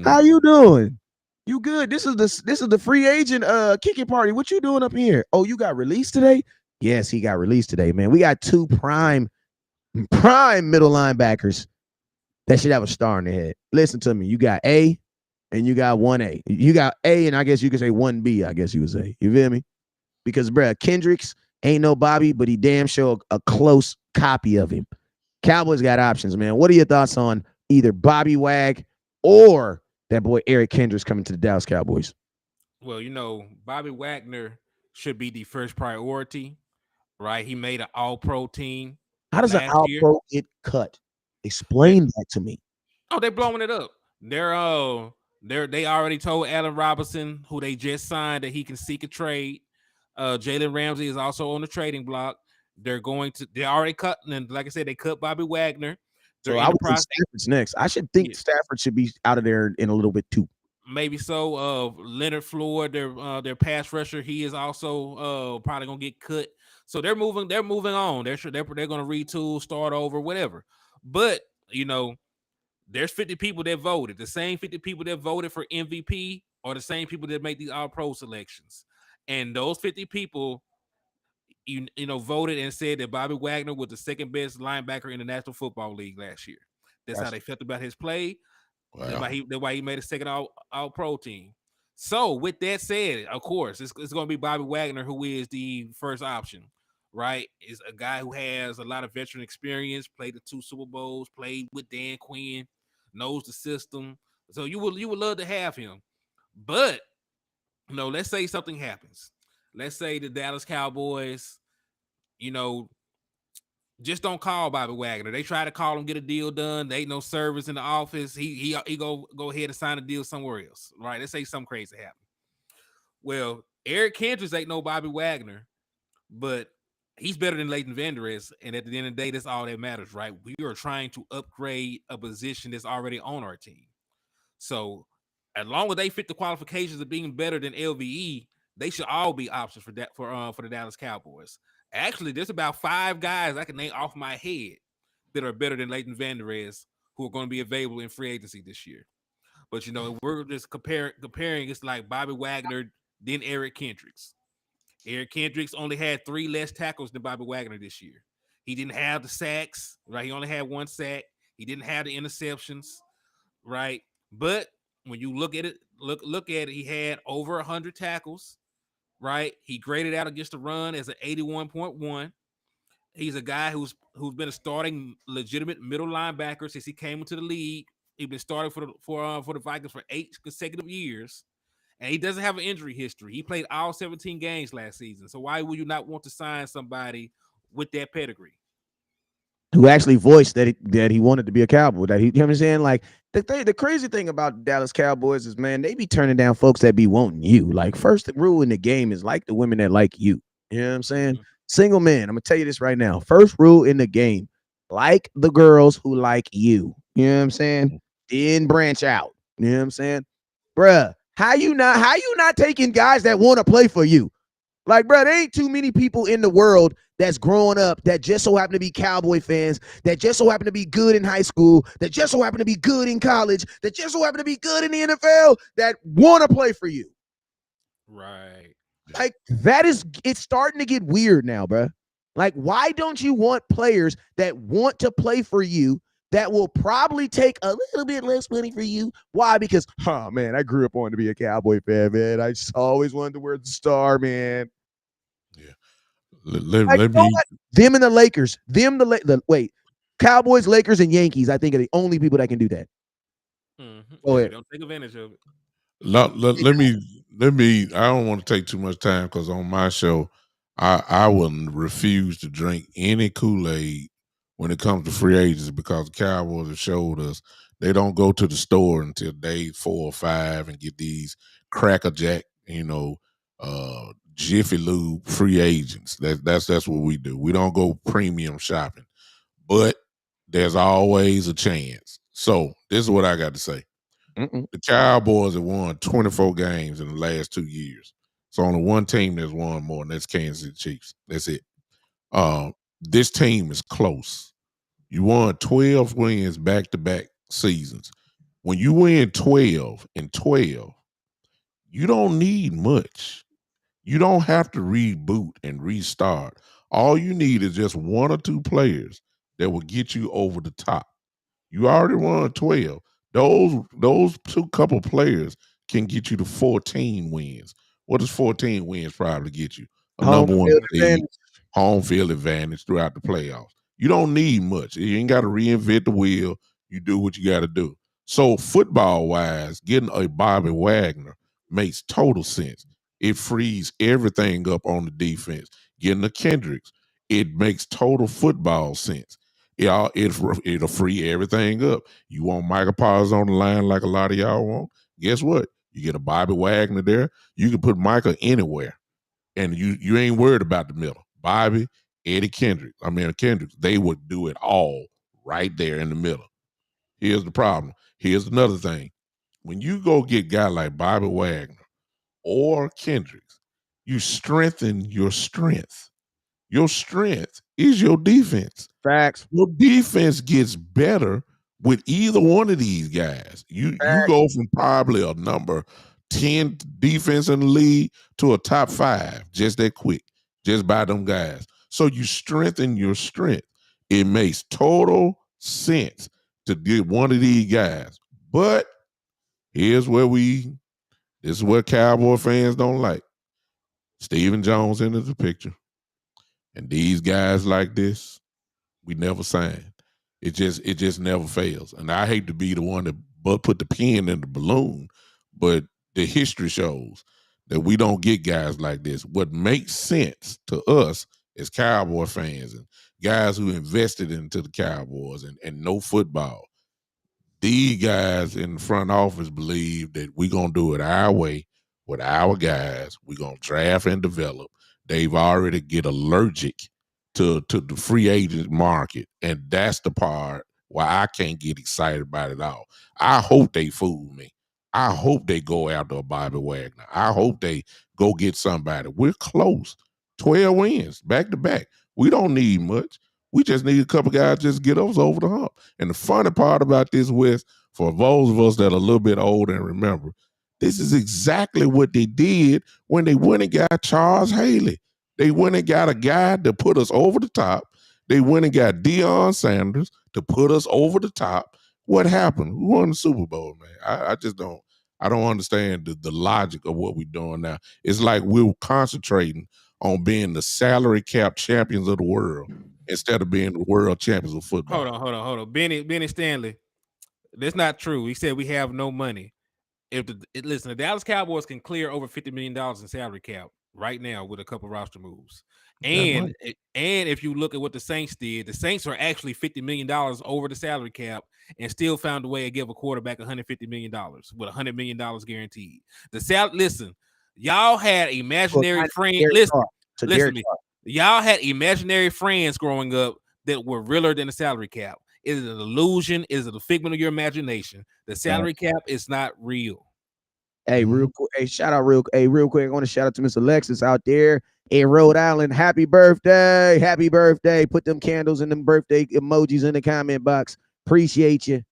How you doing? You good? This is the free agent kicking party. What you doing up here? Oh, you got released today? Yes, he got released today, man. We got 2 prime middle linebackers that should have a star in their head. Listen to me. You got A and you got 1A. You got A and I guess you could say 1B, I guess you would say. You feel me? Because, bruh, Kendricks ain't no Bobby, but he damn sure a close copy of him. Cowboys got options, man. What are your thoughts on either Bobby Wag or that boy Eric Kendricks coming to the Dallas Cowboys? Well, Bobby Wagner should be the first priority, right? He made an all-pro team. How does an all-pro get cut? Explain that to me. Oh, they're blowing it up. They already told Allen Robinson, who they just signed, that he can seek a trade. Jalen Ramsey is also on the trading block. They're already cut, and like I said, they cut Bobby Wagner. So I would think Stafford's next. I should think Stafford should be out of there in a little bit too. Maybe so. Leonard Floyd, their pass rusher, he is also probably gonna get cut. So they're moving on. They're gonna retool, start over, whatever. But there's 50 people that voted. The same 50 people that voted for MVP are the same people that make these all-pro selections. And those 50 people, voted and said that Bobby Wagner was the second best linebacker in the National Football League last year. That's how they felt about his play. Wow. That's why he made a second all-pro team. So with that said, of course, it's going to be Bobby Wagner who is the first option, right? Is a guy who has a lot of veteran experience, played the 2 Super Bowls, played with Dan Quinn, knows the system. So you would love to have him. But, let's say something happens. Let's say the Dallas Cowboys, just don't call Bobby Wagner. They try to call him, get a deal done. There ain't no service in the office. He go ahead and sign a deal somewhere else, right? Let's say something crazy happen. Well, Eric Kendricks ain't no Bobby Wagner, but he's better than Leighton Vander Esch, and at the end of the day, that's all that matters, right? We are trying to upgrade a position that's already on our team. So as long as they fit the qualifications of being better than LVE, they should all be options for the Dallas Cowboys. Actually, there's about 5 guys I can name off my head that are better than Leighton Vander Esch who are going to be available in free agency this year. But we're just comparing. It's like Bobby Wagner, then Eric Kendricks. Eric Kendricks only had 3 less tackles than Bobby Wagner this year. He didn't have the sacks, right? He only had 1 sack. He didn't have the interceptions, right? But when you look at it, look at it, he had over 100 tackles, right? He graded out against the run as an 81.1. He's a guy who's been a starting legitimate middle linebacker since he came into the league. He's been starting for the Vikings for 8 consecutive years, and he doesn't have an injury history. He played all 17 games last season. So why would you not want to sign somebody with that pedigree? Who actually voiced that he wanted to be a Cowboy. That he, you know what I'm saying? Like the crazy thing about Dallas Cowboys is, man, they be turning down folks that be wanting you. Like, first rule in the game is like the women that like you. You know what I'm saying? Mm-hmm. Single man, I'm gonna tell you this right now. First rule in the game, like the girls who like you. You know what I'm saying? Then branch out. You know what I'm saying? Bruh, how you not taking guys that want to play for you? Like, bro, there ain't too many people in the world that's growing up that just so happen to be Cowboy fans, that just so happen to be good in high school, that just so happen to be good in college, that just so happen to be good in the NFL, that want to play for you. Right. Like, it's starting to get weird now, bro. Like, why don't you want players that want to play for you that will probably take a little bit less money for you? Why? Because, oh, man, I grew up wanting to be a Cowboy fan, man. I just always wanted to wear the star, man. Yeah. Let me. Them and the Lakers. Cowboys, Lakers, and Yankees, I think, are the only people that can do that. Mm-hmm. Go ahead. Don't take advantage of it. Let me. I don't want to take too much time because on my show, I will refuse to drink any Kool-Aid when it comes to free agents because the Cowboys have showed us they don't go to the store until day 4 or 5 and get these Cracker Jack, Jiffy Lube free agents. That's what we do. We don't go premium shopping, but there's always a chance. So this is what I got to say. The Cowboys have won 24 games in the last 2 years. It's only one team that's won more, and that's Kansas City Chiefs. That's it. This team is close. You won 12 wins back-to-back seasons. When you win 12 and 12, you don't need much. You don't have to reboot and restart. All you need is just 1 or 2 players that will get you over the top. You already won 12. Those 2 couple players can get you to 14 wins. What does 14 wins probably get you? A number 1 seed, home field advantage throughout the playoffs. You don't need much. You ain't got to reinvent the wheel. You do what you got to do. So football-wise, getting a Bobby Wagner makes total sense. It frees everything up on the defense. Getting a Kendricks, it makes total football sense. It'll free everything up. You want Michael Parsons on the line like a lot of y'all want? Guess what? You get a Bobby Wagner there. You can put Michael anywhere, and you ain't worried about the middle. Bobby, Kendricks, they would do it all right there in the middle. Here's the problem. Here's another thing. When you go get a guy like Bobby Wagner or Kendricks, you strengthen your strength. Your strength is your defense. Facts. Your defense gets better with either one of these guys. You go from probably a number 10 defense in the league to a top 5 just that quick, just by them guys. So you strengthen your strength. It makes total sense to get one of these guys. But this is what Cowboy fans don't like. Stephen Jones enters the picture. And these guys like this, we never sign. It just never fails. And I hate to be the one to put the pin in the balloon, but the history shows that we don't get guys like this. What makes sense to us as Cowboy fans and guys who invested into the Cowboys and know football, these guys in the front office believe that we're going to do it our way with our guys. We're going to draft and develop. They've already get allergic to the free agent market, and that's the part why I can't get excited about it all. I hope they fool me. I hope they go after a Bobby Wagner. I hope they go get somebody. We're close. 12 wins back to back. We don't need much. We just need a couple guys just get us over the hump. And the funny part about this, Wes, for those of us that are a little bit older and remember, this is exactly what they did when they went and got Charles Haley. They went and got a guy to put us over the top. They went and got Deion Sanders to put us over the top. What happened? Who won the Super Bowl, man? I just don't. I don't understand the logic of what we're doing now. It's like we're concentrating on being the salary cap champions of the world instead of being the world champions of football. Hold on. Benny Stanley, that's not true. He said we have no money. Listen, the Dallas Cowboys can clear over $50 million in salary cap right now with a couple roster moves. And if you look at what the Saints did, the Saints are actually $50 million over the salary cap and still found a way to give a quarterback $150 million with $100 million guaranteed. Listen, y'all had imaginary friends. Listen, y'all had imaginary friends growing up that were realer than the salary cap. Is it an illusion? Is it a figment of your imagination? The salary cap is not real. Hey, real quick. Hey, real quick. I want to shout out to Miss Alexis out there in Rhode Island. Happy birthday. Happy birthday. Put them candles and them birthday emojis in the comment box. Appreciate you.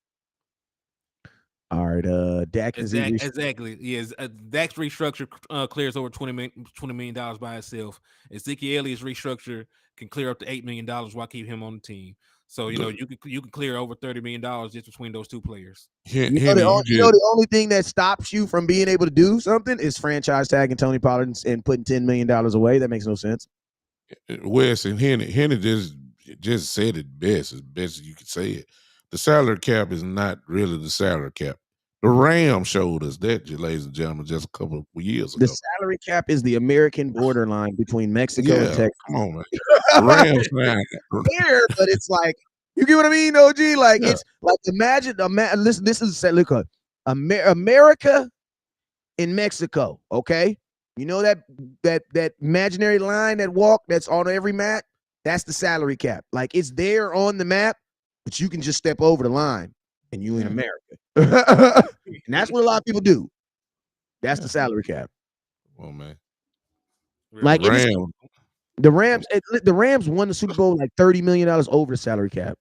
All right, Dak exactly. Yes, Dak's restructure clears over $20 million by itself. Ezekiel Elliott's restructure can clear up to $8 million while keep him on the team. So you can clear over $30 million just between those two players. The only thing that stops you from being able to do something is franchise tagging Tony Pollard and putting $10 million away. That makes no sense. Wes and Henny just said it best, as best as you could say it. The salary cap is not really the salary cap. The Rams showed us that, ladies and gentlemen, just a couple of years ago. The salary cap is the American borderline between Mexico and Texas. Come on, man. The Rams there, but it's like, you get what I mean, OG? Like, it's like, imagine, listen, this is look up America in Mexico, okay? You know that imaginary line that walk that's on every map? That's the salary cap. Like, it's there on the map, but you can just step over the line and you in America. And that's what a lot of people do. That's the salary cap. Oh, man. Like, the Rams won the Super Bowl like $30 million over the salary cap.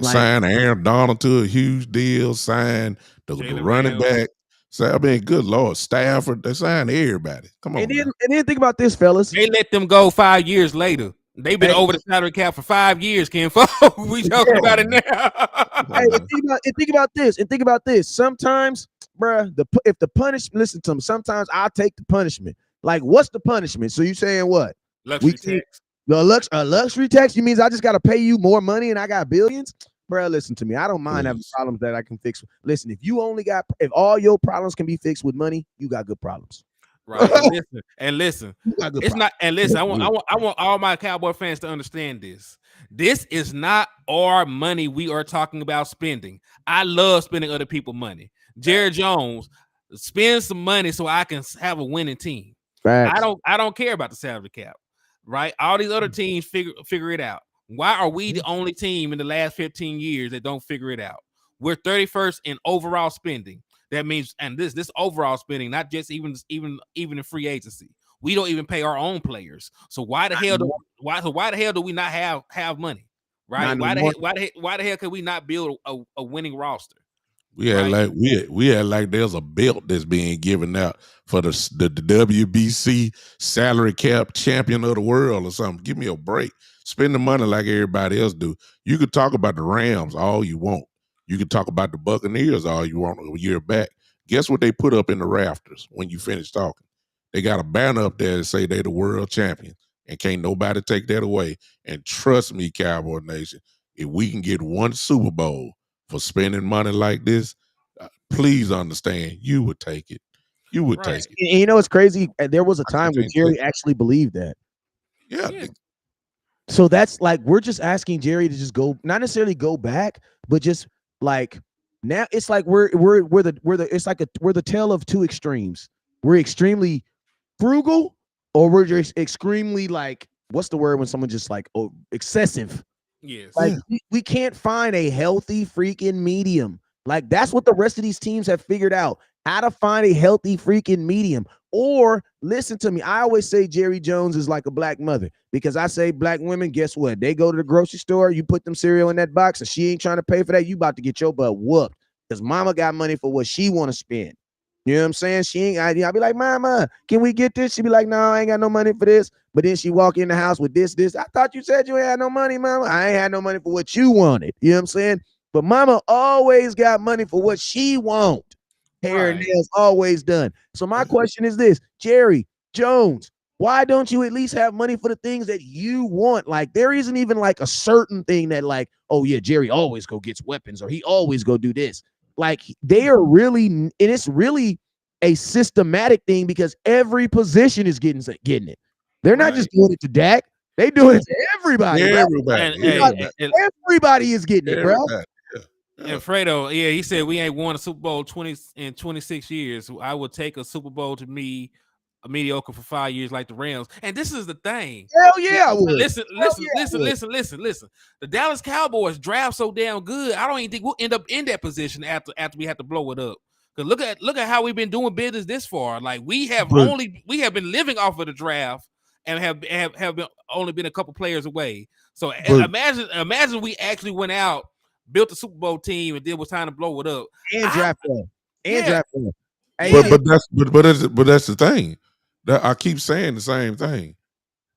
Signed Aaron Donald to a huge deal. Signed the running back. So, I mean, good Lord, Stafford. They signed everybody. Come on. And then think about this, fellas. They let them go 5 years later. They've been over the salary cap for 5 years, Ken. We talking about it now. Hey, and think about this. Sometimes, bruh, if the punishment, listen to them. Sometimes I'll take the punishment. Like, what's the punishment? So you saying what? Luxury tax. Luxury tax? You means I just got to pay you more money and I got billions? Bruh, listen to me. I don't mind having problems that I can fix. Listen, if all your problems can be fixed with money, you got good problems. Right. And listen. It's not. And listen. I want all my Cowboy fans to understand this. This is not our money we are talking about spending. I love spending other people's money. Jared Jones, spend some money so I can have a winning team. Facts. I don't care about the salary cap. Right. All these other teams figure it out. Why are we the only team in the last 15 years that don't figure it out? We're 31st in overall spending. That means, and this overall spending, not just even in free agency. We don't even pay our own players. So why the hell do we not have money? Right? Why the hell could we not build a winning roster? We had like there's a belt that's being given out for the WBC salary cap champion of the world or something. Give me a break. Spend the money like everybody else do. You could talk about the Rams all you want. You can talk about the Buccaneers all you want a year back. Guess what they put up in the rafters when you finish talking? They got a banner up there that say they're the world champion, and can't nobody take that away. And trust me, Cowboy Nation, if we can get one Super Bowl for spending money like this, please understand, you would take it. You would take it. And you know, it's crazy. There was a time when Jerry actually believed that. Yeah. So that's like, we're just asking Jerry to just go, not necessarily go back, but just like, now it's like we're the tale of two extremes. We're extremely frugal, or we're just extremely like what's the word when someone just like excessive? Yes. Like we can't find a healthy freaking medium. Like that's what the rest of these teams have figured out. How to find a healthy freaking medium. Or listen to me. I always say Jerry Jones is like a black mother because I say black women, guess what? They go to the grocery store, you put them cereal in that box, and she ain't trying to pay for that. You about to get your butt whooped because mama got money for what she want to spend. You know what I'm saying? She ain't. I'll be like, Mama, can we get this? She be like, No, I ain't got no money for this. But then she walk in the house with this. I thought you said you ain't had no money, Mama. I ain't had no money for what you wanted. You know what I'm saying? But Mama always got money for what she want. Hair and nails always done. So my question is this, Jerry Jones, why don't you at least have money for the things that you want? Like there isn't even like a certain thing that like, oh yeah, Jerry always go gets weapons or he always go do this. Like they are really, and it's really a systematic thing because every position is getting it. They're not just doing it to Dak. They doing it to everybody. Everybody is getting it, bro. And Fredo, yeah, he said we ain't won a Super Bowl 26 years. I would take a Super Bowl to me a mediocre for 5 years like the Rams. And this is the thing. Hell yeah, I would. Listen. The Dallas Cowboys draft so damn good. I don't even think we'll end up in that position after we have to blow it up. Because look at how we've been doing business this far. Like we have been living off of the draft and have been only been a couple players away. So imagine we actually went out, built a Super Bowl team, and then was time to blow it up and draft them. But that's the thing. That I keep saying the same thing.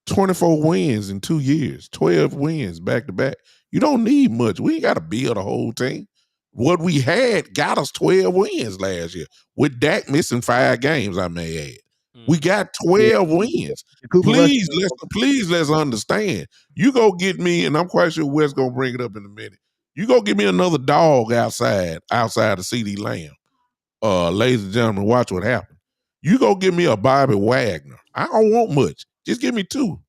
24 wins in 2 years, 12 wins back to back. You don't need much. We ain't got to build a whole team. What we had got us 12 wins last year with Dak missing 5 games, I may add. We got 12 wins. Please let's understand. You go get me, and I'm quite sure Wes gonna bring it up in a minute. You go get me another dog outside of CD Lamb. Ladies and gentlemen, watch what happened. You go give me a Bobby Wagner. I don't want much. Just give me two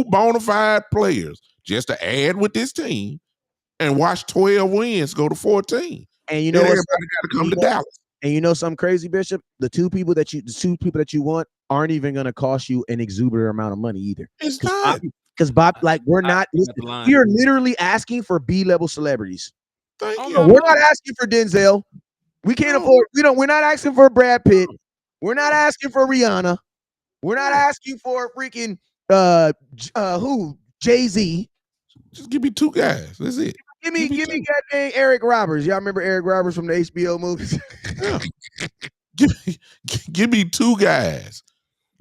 bona fide players just to add with this team and watch 12 wins go to 14. And you know everybody got to come to Dallas. And you know something crazy, Bishop? The two people that you want aren't even going to cost you an exuberant amount of money either. It's not. Because Bob, like we are literally asking for B-level celebrities. Thank you. We're not asking for Denzel. We can't afford. We're not asking for Brad Pitt. We're not asking for Rihanna. We're not asking for freaking Jay-Z. Just give me 2 guys. That's it. Give me goddamn Eric Roberts. Y'all remember Eric Roberts from the HBO movies? Give me 2 guys.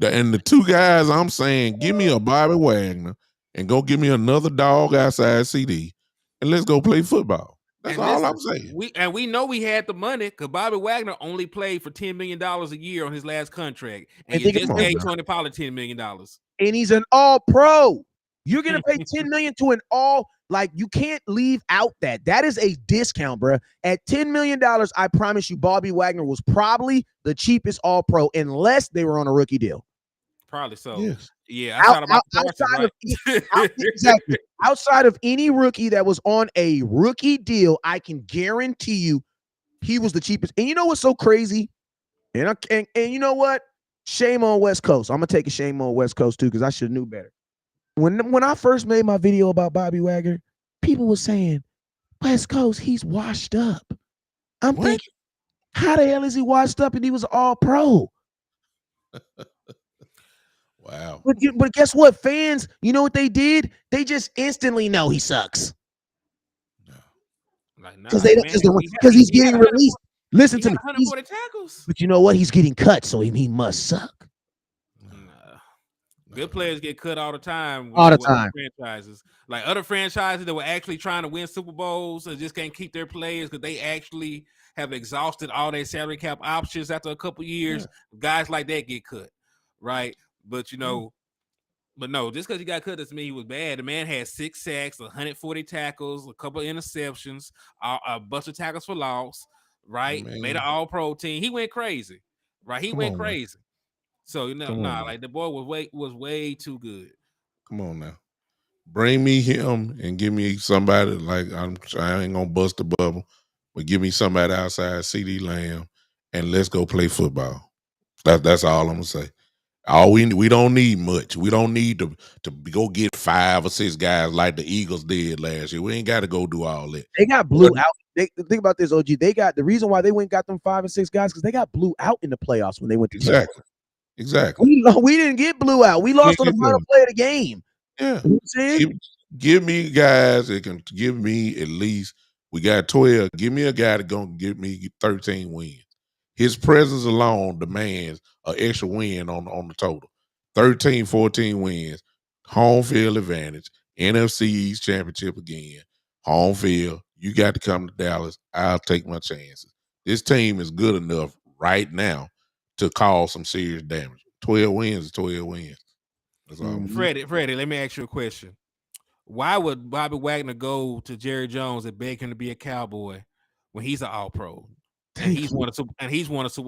And the 2 guys I'm saying, give me a Bobby Wagner and go give me another dog outside CD and let's go play football. That's all I'm saying. We know we had the money because Bobby Wagner only played for $10 million a year on his last contract. And you just paid Tony Pollard $10 million. And he's an all-pro. You're going to pay $10 million to an all. Like, you can't leave out that. That is a discount, bro. At $10 million, I promise you, Bobby Wagner was probably the cheapest all-pro unless they were on a rookie deal. Probably so. Yes. Yeah. Outside of any rookie that was on a rookie deal, I can guarantee you he was the cheapest. And you know what's so crazy? And you know what? Shame on West Coast. I'm going to take a shame on West Coast, too, because I should have knew better. When I first made my video about Bobby Wagner, people were saying, West Coast, he's washed up. I'm thinking, how the hell is he washed up and he was all pro? Wow. But guess what? Fans, you know what they did? They just instantly know he sucks. Because he's getting released. Listen to me. 140 tackles. But you know what? He's getting cut, so he must suck. Good players get cut all the time. All the time. Franchises. Like other franchises that were actually trying to win Super Bowls and just can't keep their players because they actually have exhausted all their salary cap options after a couple years. Yeah. Guys like that get cut, right? But, but no, just because he got cut doesn't mean he was bad. The man had 6 sacks, 140 tackles, a couple of interceptions, a bunch of tackles for loss, right? Made an all-pro team. He went crazy, right? He went crazy. So, like the boy was way too good. Come on now. Bring me him and give me somebody like I ain't gonna bust the bubble, but give me somebody outside CD Lamb and let's go play football. That's all I'm gonna say. We don't need much. We don't need to go get 5 or 6 guys like the Eagles did last year. We ain't got to go do all that. They got blew out. Think about this, OG. They got the reason why they went and got them 5 and 6 guys because they got blew out in the playoffs when they went to Exactly. We didn't get blew out. We lost on the final play of the game. Yeah. You know what I'm saying? Give me guys that can give me at least. We got 12. Give me a guy that's gonna give me 13 wins. His presence alone demands an extra win on the total. 13, 14 wins, home field advantage, NFC East championship again, home field. You got to come to Dallas. I'll take my chances. This team is good enough right now to cause some serious damage. 12 wins is 12 wins. That's all. Freddie, let me ask you a question. Why would Bobby Wagner go to Jerry Jones and beg him to be a Cowboy when he's an All-Pro and he's won a Super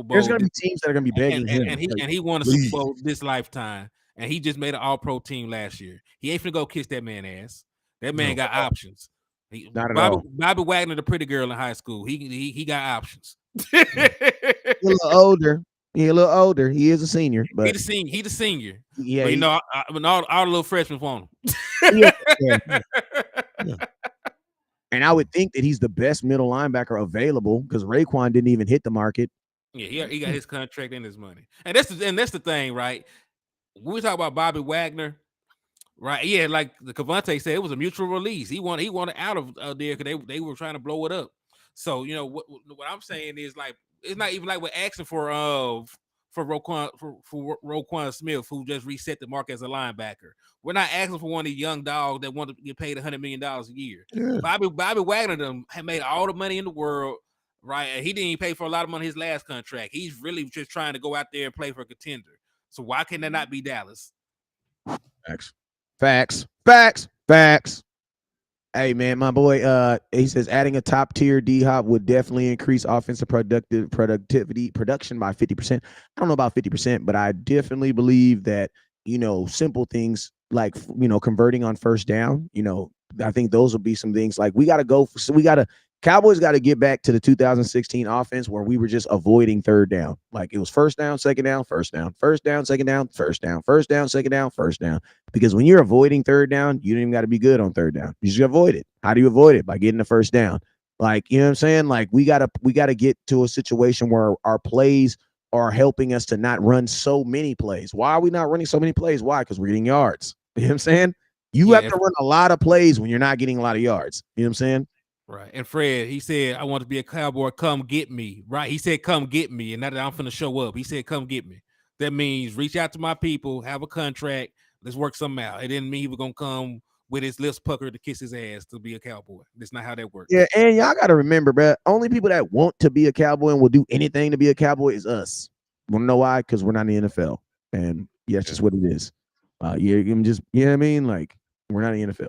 Bowl? There's gonna be teams that are gonna be begging him, and he won a Super Bowl this lifetime, and he just made an All-Pro team last year. He ain't finna go kiss that man ass. That man got options. Not at all. Bobby Wagner, the pretty girl in high school, he got options. He's a little older. He a little older. He is a senior, but he the senior. Yeah, but, you know, all the little freshmen want him. Yeah. And I would think that he's the best middle linebacker available because Raekwon didn't even hit the market. Yeah, he got his contract and his money, and that's the thing, right? When we talk about Bobby Wagner, right? Yeah, like the Cavante said, it was a mutual release. He wanted out of there because they were trying to blow it up. So you know what I'm saying is like it's not even like we're asking for Roquan Smith, who just reset the market as a linebacker. We're not asking for one of the young dogs that want to get paid $100 million a year. Yeah. Bobby Wagner had made all the money in the world, right? And he didn't even pay for a lot of money in his last contract. He's really just trying to go out there and play for a contender. So why can that not be Dallas? Facts. Hey man, my boy, he says adding a top tier D Hop would definitely increase offensive production by 50%. I don't know about 50%, but I definitely believe that, you know, simple things like, you know, converting on first down, you know, I think those will be some things like Cowboys got to get back to the 2016 offense where we were just avoiding third down. Like it was first down, second down, first down, first down, second down, first down, first down, second down, first down. Because when you're avoiding third down, you don't even got to be good on third down. You just avoid it. How do you avoid it? By getting the first down. Like, you know what I'm saying? Like we gotta get to a situation where our plays are helping us to not run so many plays. Why are we not running so many plays? Why? Because we're getting yards. You know what I'm saying? You have to run a lot of plays when you're not getting a lot of yards. You know what I'm saying? Right. And Fred, he said, I want to be a Cowboy. Come get me. Right. He said, come get me. And not that I'm finna show up. He said, come get me. That means reach out to my people, have a contract. Let's work something out. It didn't mean he was going to come with his lips puckered to kiss his ass to be a Cowboy. That's not how that works. Yeah. And y'all got to remember, bro, only people that want to be a Cowboy and will do anything to be a Cowboy is us. Want to know why? Because we're not in the NFL. And yeah, it's just what it is. You know what I mean? Like, we're not in the NFL.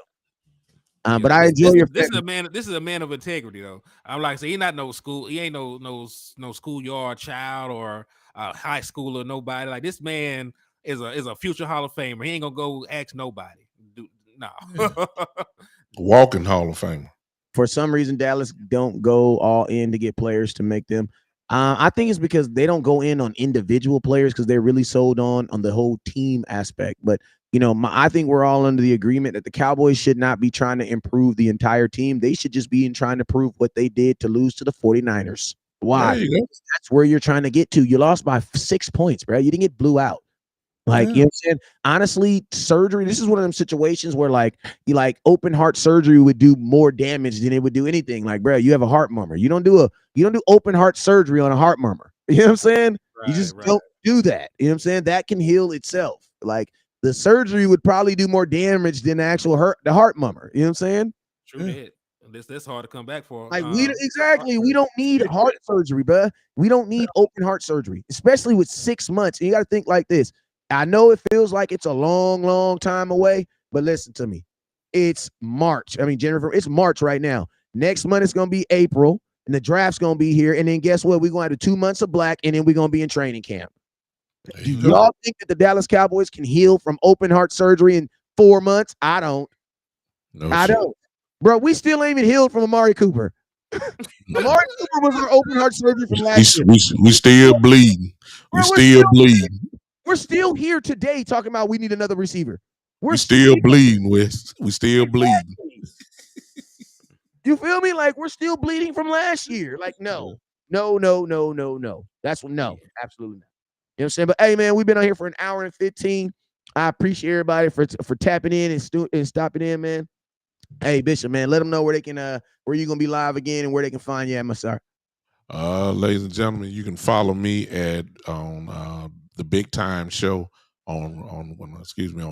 But I enjoy this is a man of integrity, though. I'm like, so he not no school. He ain't no schoolyard child or high school or nobody. Like this man is a future Hall of Famer. He ain't gonna go ask nobody. No, walking Hall of Famer. For some reason, Dallas don't go all in to get players to make them. I think it's because they don't go in on individual players because they're really sold on the whole team aspect. But you know, I think we're all under the agreement that the Cowboys should not be trying to improve the entire team. They should just be trying to prove what they did to lose to the 49ers. Why? That's where you're trying to get to. You lost by 6 points, bro. You didn't get blew out. Like, you know what I'm saying? Honestly, surgery, this is one of them situations where you open heart surgery would do more damage than it would do anything. Like, bro, you have a heart murmur. You don't do open heart surgery on a heart murmur. You know what I'm saying? Right, you just don't do that. You know what I'm saying? That can heal itself. Like, the surgery would probably do more damage than the heart murmur. You know what I'm saying? True. That's hard to come back for. Like we don't need heart surgery, bro. We don't need open heart surgery, especially with 6 months. And you got to think like this. I know it feels like it's a long, long time away, but listen to me. It's March. I mean, Jennifer, it's March right now. Next month it's gonna be April, and the draft's gonna be here. And then guess what? We're gonna have 2 months of black, and then we're gonna be in training camp. Do y'all think that the Dallas Cowboys can heal from open heart surgery in 4 months? I don't. I don't. Bro, we still ain't even healed from Amari Cooper. Amari Cooper was our open heart surgery from last year. We still bleeding. We're still bleeding. We're we're still here today talking about we need another receiver. We still bleeding, Wes. We still bleeding. You feel me? Like we're still bleeding from last year. Like no. That's no, absolutely not. You know what I'm saying? But hey, man, we've been on here for an hour and 15. I appreciate everybody for tapping in and stopping in, man. Hey, Bishop, man, let them know where they can where you're gonna be live again and where they can find you at, my sir. Ladies and gentlemen, you can follow me at on the Big Time Show on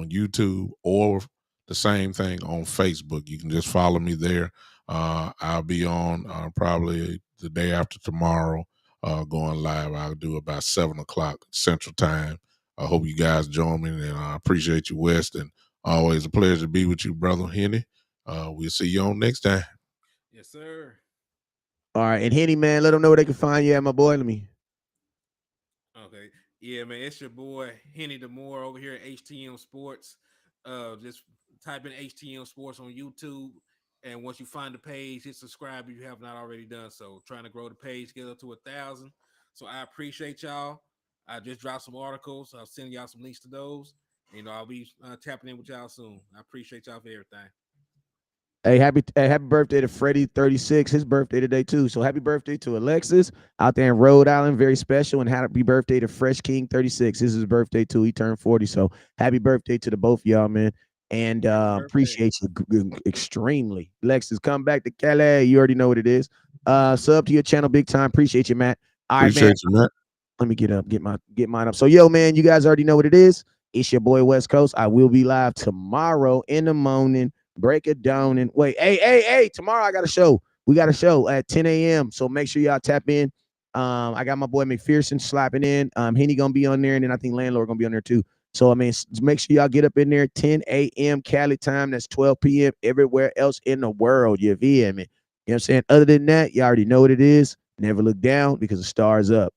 YouTube, or the same thing on Facebook. You can just follow me there. I'll be on probably the day after tomorrow, going live. I'll do about 7:00 Central Time. I hope you guys join me, and I appreciate you, West, and always a pleasure to be with you, brother Henny. We'll see you on next time. Yes, sir. All right, and Henny, man, let them know where they can find you at, my boy. Let me. Okay, yeah, man, it's your boy Henny Demore over here at HTM Sports. Just type in HTM Sports on YouTube, and once you find the page, hit subscribe if you have not already done so. Trying to grow the page, get up to 1,000. So I appreciate y'all. I just dropped some articles. I'll send y'all some links to those. I'll be tapping in with y'all soon. I appreciate y'all for everything. Hey, happy birthday to Freddie 36. His birthday today too. So happy birthday to Alexis out there in Rhode Island, very special, and happy birthday to Fresh King 36. This is his birthday too. He turned 40. So happy birthday to the both of y'all, man. And appreciate you extremely. Alexis, come back to Calais. You already know what it is. Sub to your channel, big time. Appreciate you, Matt. All right, appreciate you, Matt. Let me get mine up. So yo, man, you guys already know what it is. It's your boy West Coast. I will be live tomorrow in the morning. Break it down and wait. Hey, tomorrow I got a show. We got a show at 10 a.m. So make sure y'all tap in. I got my boy McPherson slapping in. Henny gonna be on there, and then I think Landlord gonna be on there too. So I mean, make sure y'all get up in there 10 a.m. Cali time. That's 12 p.m. everywhere else in the world. You feel me? You know what I'm saying? Other than that, you already know what it is. Never look down because the star's up.